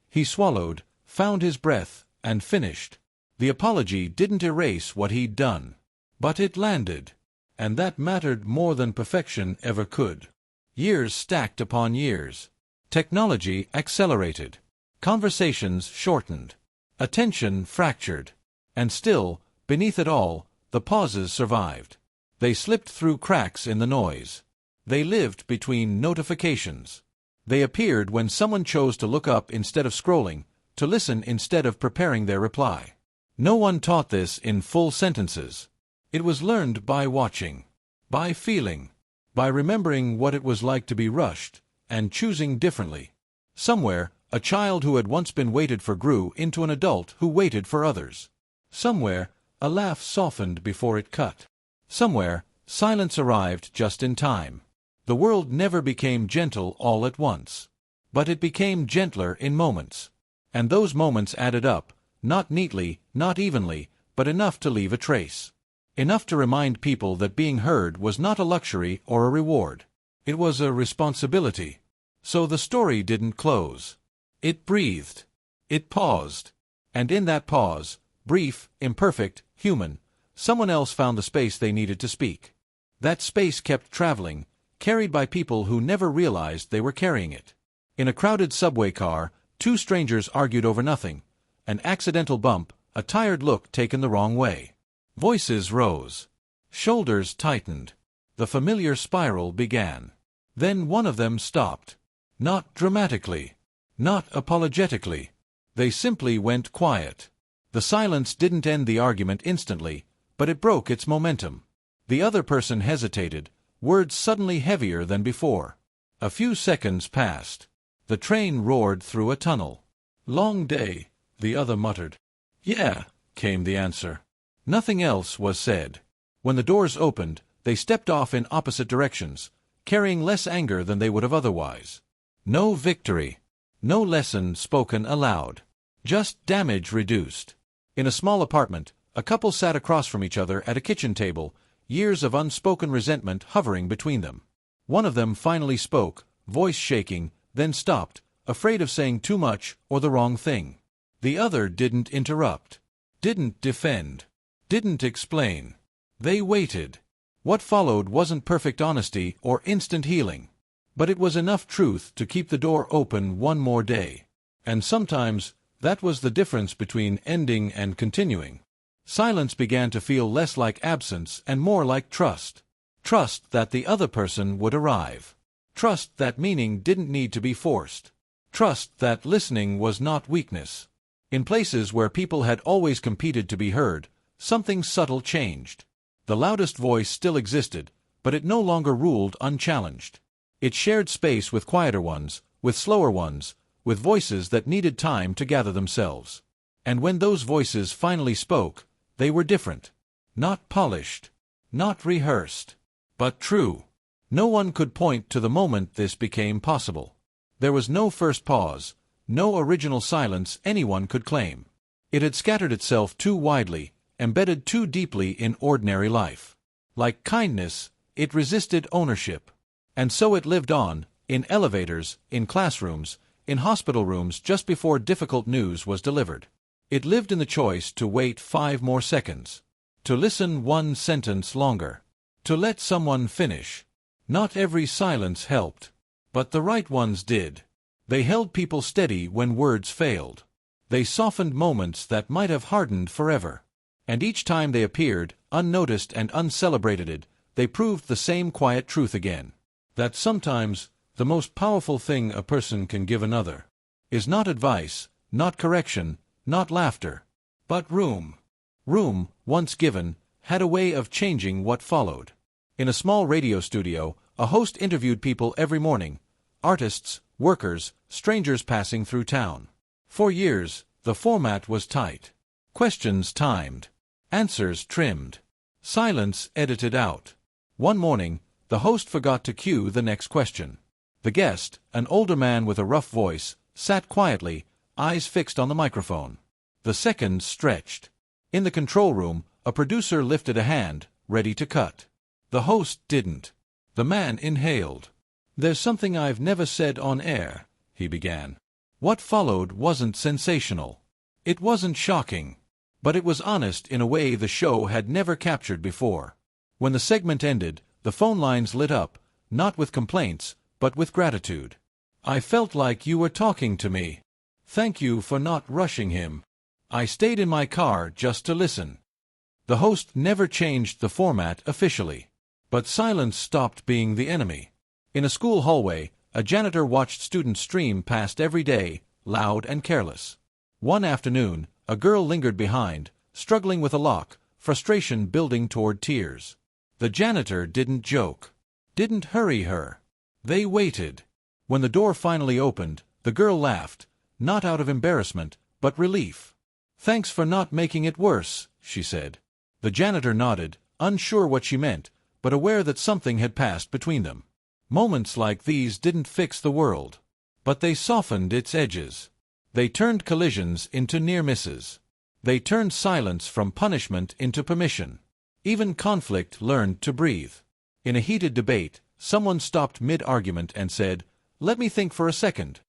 He swallowed, found his breath, and finished. The apology didn't erase what he'd done. But it landed. And that mattered more than perfection ever could. Years stacked upon years. Technology accelerated. Conversations shortened. Attention fractured. And still, beneath it all, the pauses survived. They slipped through cracks in the noise. They lived between notifications. They appeared when someone chose to look up instead of scrolling, to listen instead of preparing their reply. No one taught this in full sentences. It was learned by watching, by feeling, by remembering what it was like to be rushed, and choosing differently. Somewhere, a child who had once been waited for grew into an adult who waited for others. Somewhere, a laugh softened before it cut. Somewhere, silence arrived just in time. The world never became gentle all at once. But it became gentler in moments. And those moments added up, not neatly, not evenly, but enough to leave a trace. Enough to remind people that being heard was not a luxury or a reward. It was a responsibility. So the story didn't close. It breathed. It paused. And in that pause, brief, imperfect, human, someone else found the space they needed to speak. That space kept traveling, carried by people who never realized they were carrying it. In a crowded subway car, two strangers argued over nothing. An accidental bump, a tired look taken the wrong way. Voices rose. Shoulders tightened. The familiar spiral began. Then one of them stopped. Not dramatically. Not apologetically. They simply went quiet. The silence didn't end the argument instantly, but it broke its momentum. The other person hesitated, words suddenly heavier than before. A few seconds passed. The train roared through a tunnel. "Long day," the other muttered. "Yeah," came the answer. Nothing else was said. When the doors opened, they stepped off in opposite directions, carrying less anger than they would have otherwise. No victory. No lesson spoken aloud. Just damage reduced. In a small apartment, a couple sat across from each other at a kitchen table, years of unspoken resentment hovering between them. One of them finally spoke, voice shaking, then stopped, afraid of saying too much or the wrong thing. The other didn't interrupt. Didn't defend. Didn't explain. They waited. What followed wasn't perfect honesty or instant healing. But it was enough truth to keep the door open one more day. And sometimes, that was the difference between ending and continuing. Silence began to feel less like absence and more like trust. Trust that the other person would arrive. Trust that meaning didn't need to be forced. Trust that listening was not weakness. In places where people had always competed to be heard, something subtle changed. The loudest voice still existed, but it no longer ruled unchallenged. It shared space with quieter ones, with slower ones, with voices that needed time to gather themselves. And when those voices finally spoke, they were different. Not polished. Not rehearsed. But true. No one could point to the moment this became possible. There was no first pause, no original silence anyone could claim. It had scattered itself too widely, embedded too deeply in ordinary life. Like kindness, it resisted ownership. And so it lived on, in elevators, in classrooms, in hospital rooms just before difficult news was delivered. It lived in the choice to wait 5 more seconds. To listen 1 sentence longer. To let someone finish. Not every silence helped. But the right ones did. They held people steady when words failed. They softened moments that might have hardened forever. And each time they appeared, unnoticed and uncelebrated, they proved the same quiet truth again. That sometimes, the most powerful thing a person can give another is not advice, not correction, not laughter, but room. Room, once given, had a way of changing what followed. In a small radio studio, a host interviewed people every morning, artists, workers, strangers passing through town. For years, the format was tight. Questions timed. Answers trimmed. Silence edited out. One morning, the host forgot to cue the next question. The guest, an older man with a rough voice, sat quietly, eyes fixed on the microphone. The seconds stretched. In the control room, a producer lifted a hand, ready to cut. The host didn't. The man inhaled. "There's something I've never said on air," he began. What followed wasn't sensational. It wasn't shocking. But it was honest in a way the show had never captured before. When the segment ended, the phone lines lit up, not with complaints, but with gratitude. "I felt like you were talking to me. Thank you for not rushing him. I stayed in my car just to listen." The host never changed the format officially. But silence stopped being the enemy. In a school hallway, a janitor watched students stream past every day, loud and careless. One afternoon, a girl lingered behind, struggling with a lock, frustration building toward tears. The janitor didn't joke. Didn't hurry her. They waited. When the door finally opened, the girl laughed, not out of embarrassment, but relief. "Thanks for not making it worse," she said. The janitor nodded, unsure what she meant, but aware that something had passed between them. Moments like these didn't fix the world, but they softened its edges. They turned collisions into near misses. They turned silence from punishment into permission. Even conflict learned to breathe. In a heated debate, someone stopped mid-argument and said, "Let me think for a second."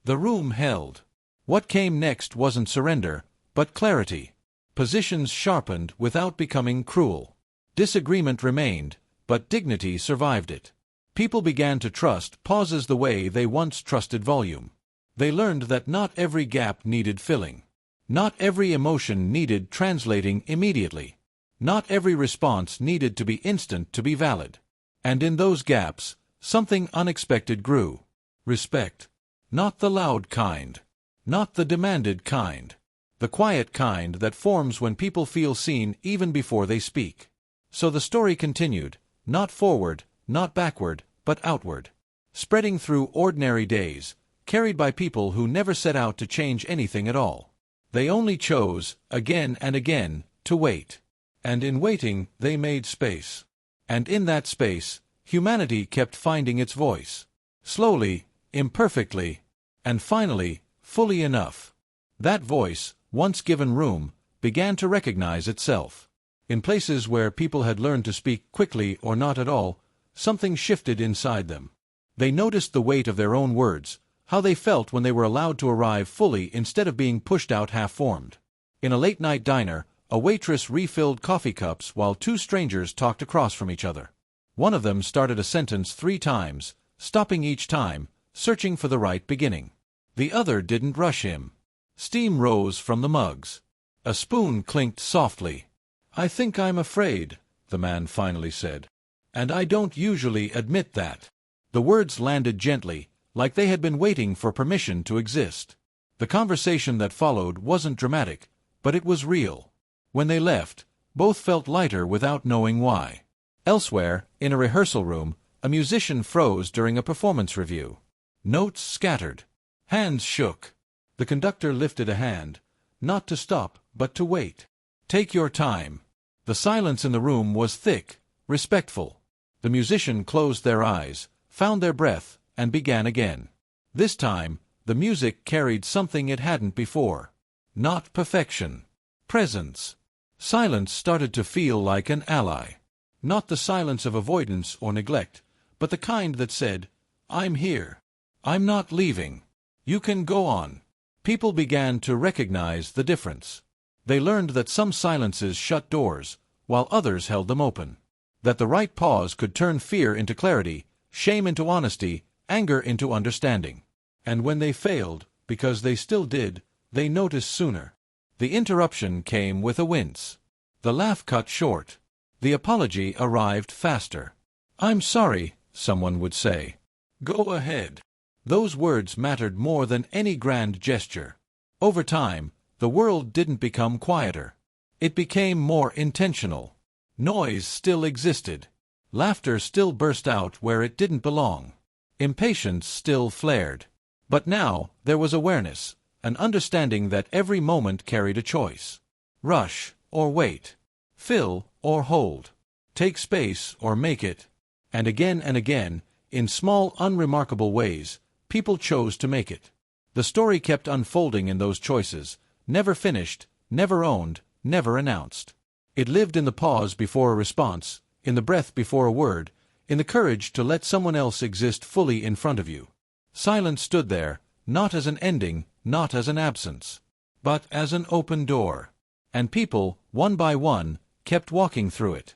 The room held. What came next wasn't surrender, but clarity. Positions sharpened without becoming cruel. Disagreement remained, but dignity survived it. People began to trust pauses the way they once trusted volume. They learned that not every gap needed filling. Not every emotion needed translating immediately. Not every response needed to be instant to be valid. And in those gaps, something unexpected grew. Respect. Not the loud kind. Not the demanded kind. The quiet kind that forms when people feel seen even before they speak. So the story continued, not forward, not backward, but outward. Spreading through ordinary days, carried by people who never set out to change anything at all. They only chose, again and again, to wait. And in waiting, they made space. And in that space, humanity kept finding its voice. Slowly, imperfectly, and finally, fully enough. That voice, once given room, began to recognize itself. In places where people had learned to speak quickly or not at all, something shifted inside them. They noticed the weight of their own words, how they felt when they were allowed to arrive fully instead of being pushed out half-formed. In a late-night diner, a waitress refilled coffee cups while two strangers talked across from each other. One of them started a sentence 3 times, stopping each time, searching for the right beginning. The other didn't rush him. Steam rose from the mugs. A spoon clinked softly. "I think I'm afraid," the man finally said. "And I don't usually admit that." The words landed gently, like they had been waiting for permission to exist. The conversation that followed wasn't dramatic, but it was real. When they left, both felt lighter without knowing why. Elsewhere, in a rehearsal room, a musician froze during a performance review. Notes scattered. Hands shook. The conductor lifted a hand, not to stop, but to wait. "Take your time." The silence in the room was thick, respectful. The musician closed their eyes, found their breath, and began again. This time, the music carried something it hadn't before. Not perfection. Presence. Silence started to feel like an ally. Not the silence of avoidance or neglect, but the kind that said, "I'm here. I'm not leaving. You can go on." People began to recognize the difference. They learned that some silences shut doors, while others held them open. That the right pause could turn fear into clarity, shame into honesty, anger into understanding. And when they failed, because they still did, They noticed sooner. The interruption came with a wince. The laugh cut short. The apology arrived faster. "I'm sorry," someone would say. "Go ahead." Those words mattered more than any grand gesture. Over time, the world didn't become quieter. It became more intentional. Noise still existed. Laughter still burst out where it didn't belong. Impatience still flared. But now, there was awareness, an understanding that every moment carried a choice. Rush or wait. Fill or hold. Take space or make it. And again, in small, unremarkable ways, people chose to make it. The story kept unfolding in those choices, never finished, never owned, never announced. It lived in the pause before a response, in the breath before a word, in the courage to let someone else exist fully in front of you. Silence stood there, not as an ending, not as an absence, but as an open door. And people, one by one, kept walking through it.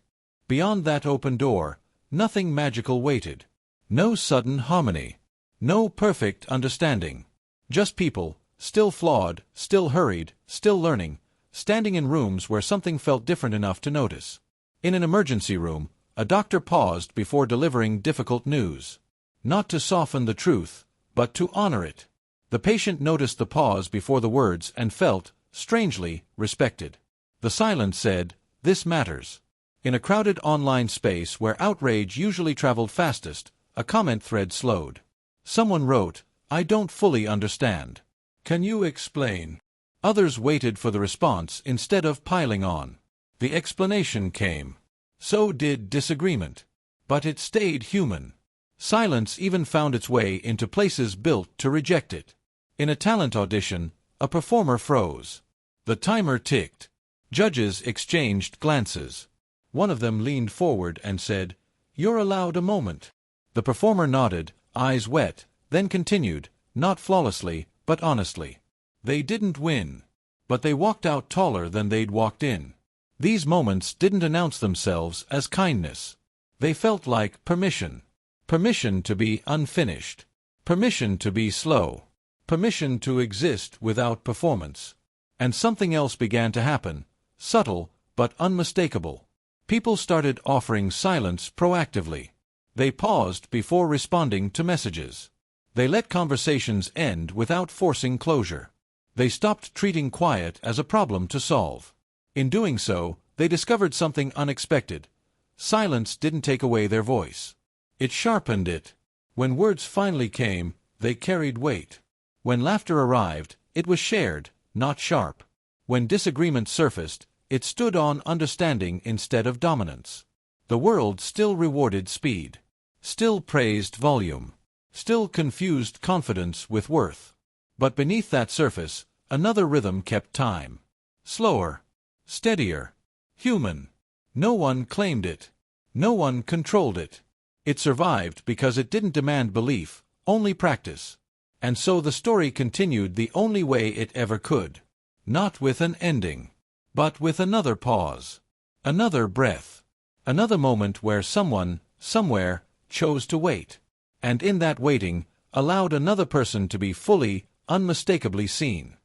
Beyond that open door, nothing magical waited. No sudden harmony. No perfect understanding. Just people, still flawed, still hurried, still learning, standing in rooms where something felt different enough to notice. In an emergency room, a doctor paused before delivering difficult news. Not to soften the truth, but to honor it. The patient noticed the pause before the words and felt, strangely, respected. The silence said, "This matters." In a crowded online space where outrage usually traveled fastest, a comment thread slowed. Someone wrote, "I don't fully understand. Can you explain?" Others waited for the response instead of piling on. The explanation came. So did disagreement. But it stayed human. Silence even found its way into places built to reject it. In a talent audition, a performer froze. The timer ticked. Judges exchanged glances. One of them leaned forward and said, "You're allowed a moment." The performer nodded, eyes wet, then continued, not flawlessly, but honestly. They didn't win. But they walked out taller than they'd walked in. These moments didn't announce themselves as kindness. They felt like permission. Permission to be unfinished. Permission to be slow. Permission to exist without performance. And something else began to happen, subtle but unmistakable. People started offering silence proactively. They paused before responding to messages. They let conversations end without forcing closure. They stopped treating quiet as a problem to solve. In doing so, they discovered something unexpected. Silence didn't take away their voice. It sharpened it. When words finally came, they carried weight. When laughter arrived, it was shared, not sharp. When disagreement surfaced, it stood on understanding instead of dominance. The world still rewarded speed. Still praised volume. Still confused confidence with worth. But beneath that surface, another rhythm kept time. Slower. Steadier. Human. No one claimed it. No one controlled it. It survived because it didn't demand belief, only practice. And so the story continued the only way it ever could. Not with an ending. But with another pause. Another breath. Another moment where someone, somewhere, chose to wait. And in that waiting, allowed another person to be fully, unmistakably seen.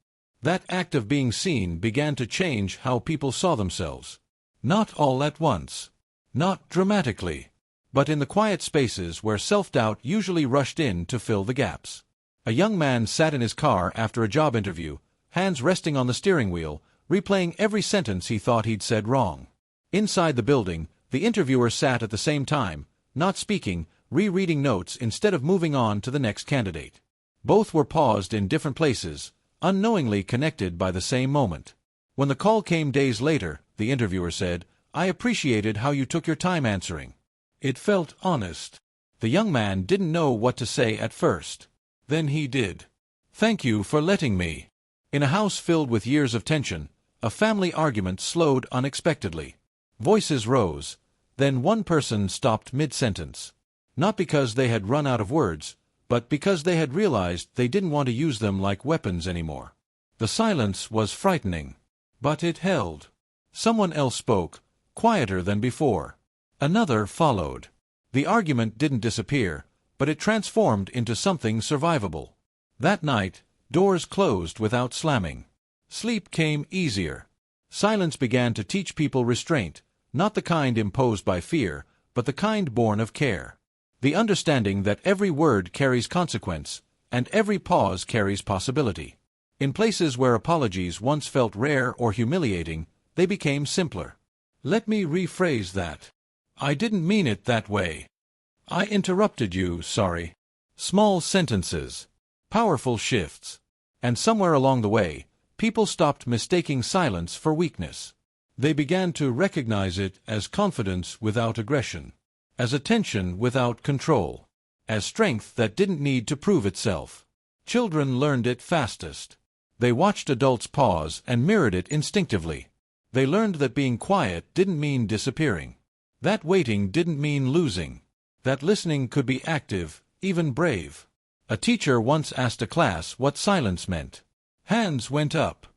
That act of being seen began to change how people saw themselves. Not all at once. Not dramatically. But in the quiet spaces where self-doubt usually rushed in to fill the gaps. A young man sat in his car after a job interview, hands resting on the steering wheel, replaying every sentence he thought he'd said wrong. Inside the building, the interviewer sat at the same time, not speaking, rereading notes instead of moving on to the next candidate. Both were paused in different places, unknowingly connected by the same moment. When the call came days later, the interviewer said, "I appreciated how you took your time answering. It felt honest." The young man didn't know what to say at first. Then he did. "Thank you for letting me." In a house filled with years of tension, a family argument slowed unexpectedly. Voices rose. Then one person stopped mid-sentence. Not because they had run out of words, but because they had realized they didn't want to use them like weapons anymore. The silence was frightening. But it held. Someone else spoke, quieter than before. Another followed. The argument didn't disappear, but it transformed into something survivable. That night, Doors closed without slamming. Sleep came easier. Silence began to teach people restraint, not the kind imposed by fear, but the kind born of care. The understanding that every word carries consequence, and every pause carries possibility. In places where apologies once felt rare or humiliating, they became simpler. Let me rephrase that. I didn't mean it that way. I interrupted you, sorry. Small sentences. Powerful shifts. And somewhere along the way, people stopped mistaking silence for weakness. They began to recognize it as confidence without aggression, as attention without control, as strength that didn't need to prove itself. Children learned it fastest. They watched adults pause and mirrored it instinctively. They learned that being quiet didn't mean disappearing. That waiting didn't mean losing. That listening could be active, even brave. A teacher once asked a class what silence meant. Hands went up.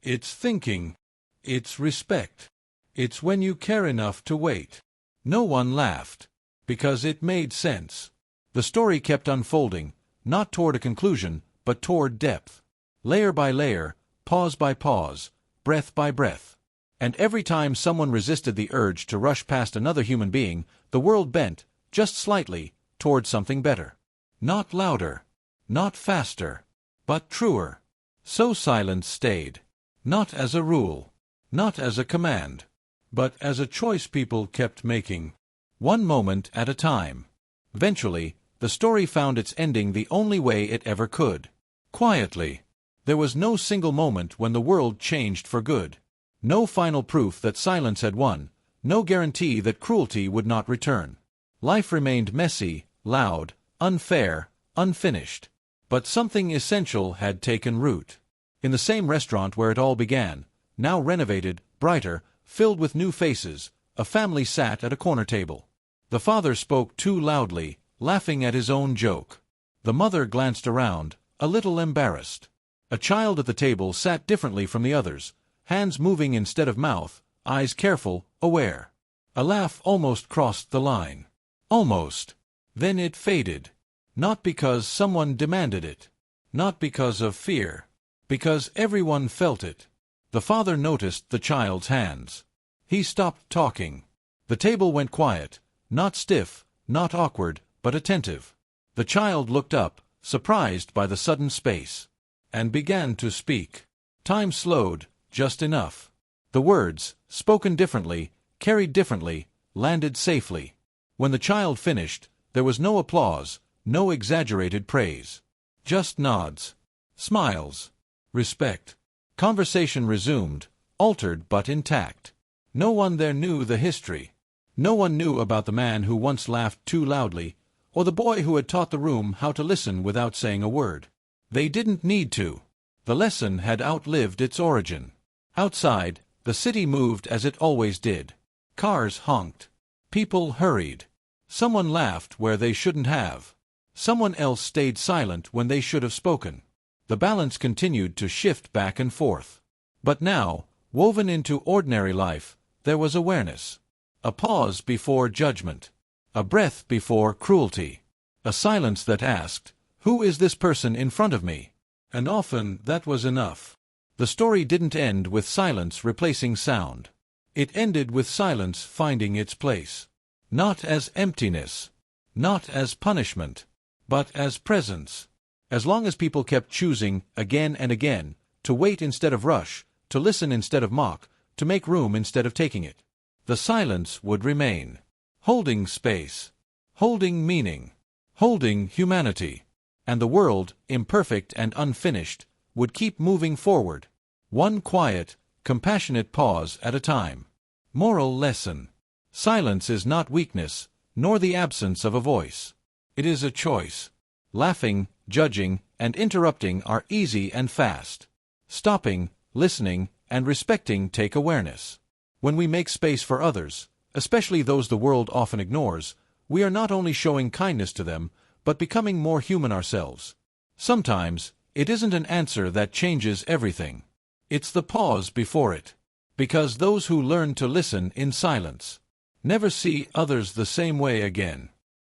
It's thinking. It's respect. It's when you care enough to wait. No one laughed, because it made sense. The story kept unfolding, not toward a conclusion, but toward depth. Layer by layer, pause by pause, breath by breath. And every time someone resisted the urge to rush past another human being, the world bent, just slightly, toward something better. Not louder, not faster, but truer. So silence stayed, not as a rule, not as a command, but as a choice people kept making, one moment at a time. Eventually, the story found its ending the only way it ever could. Quietly. There was no single moment when the world changed for good. No final proof that silence had won, no guarantee that cruelty would not return. Life remained messy, loud, unfair, unfinished. But something essential had taken root. In the same restaurant where it all began, now renovated, brighter, filled with new faces, a family sat at a corner table. The father spoke too loudly, laughing at his own joke. The mother glanced around, a little embarrassed. A child at the table sat differently from the others, hands moving instead of mouth, eyes careful, aware. A laugh almost crossed the line. Almost. Then it faded. Not because someone demanded it. Not because of fear. Because everyone felt it. The father noticed the child's hands. He stopped talking. The table went quiet, not stiff, not awkward, but attentive. The child looked up, surprised by the sudden space, and began to speak. Time slowed, just enough. The words, spoken differently, carried differently, landed safely. When the child finished, there was no applause, no exaggerated praise. Just nods. Smiles. Respect. Conversation resumed, altered but intact. No one there knew the history. No one knew about the man who once laughed too loudly, or the boy who had taught the room how to listen without saying a word. They didn't need to. The lesson had outlived its origin. Outside, the city moved as it always did. Cars honked. People hurried. Someone laughed where they shouldn't have. Someone else stayed silent when they should have spoken. The balance continued to shift back and forth. But now, woven into ordinary life, there was awareness. A pause before judgment. A breath before cruelty. A silence that asked, "Who is this person in front of me?" And often that was enough. The story didn't end with silence replacing sound. It ended with silence finding its place. Not as emptiness. Not as punishment. But as presence. As long as people kept choosing, again and again, to wait instead of rush, to listen instead of mock, to make room instead of taking it, the silence would remain. Holding space. Holding meaning. Holding humanity. And the world, imperfect and unfinished, would keep moving forward. One quiet, compassionate pause at a time. Moral lesson. Silence is not weakness, nor the absence of a voice. It is a choice. Laughing, judging, and interrupting are easy and fast. Stopping, listening, and respecting take awareness. When we make space for others, especially those the world often ignores, we are not only showing kindness to them, but becoming more human ourselves. Sometimes, it isn't an answer that changes everything. It's the pause before it. Because those who learn to listen in silence never see others the same way again.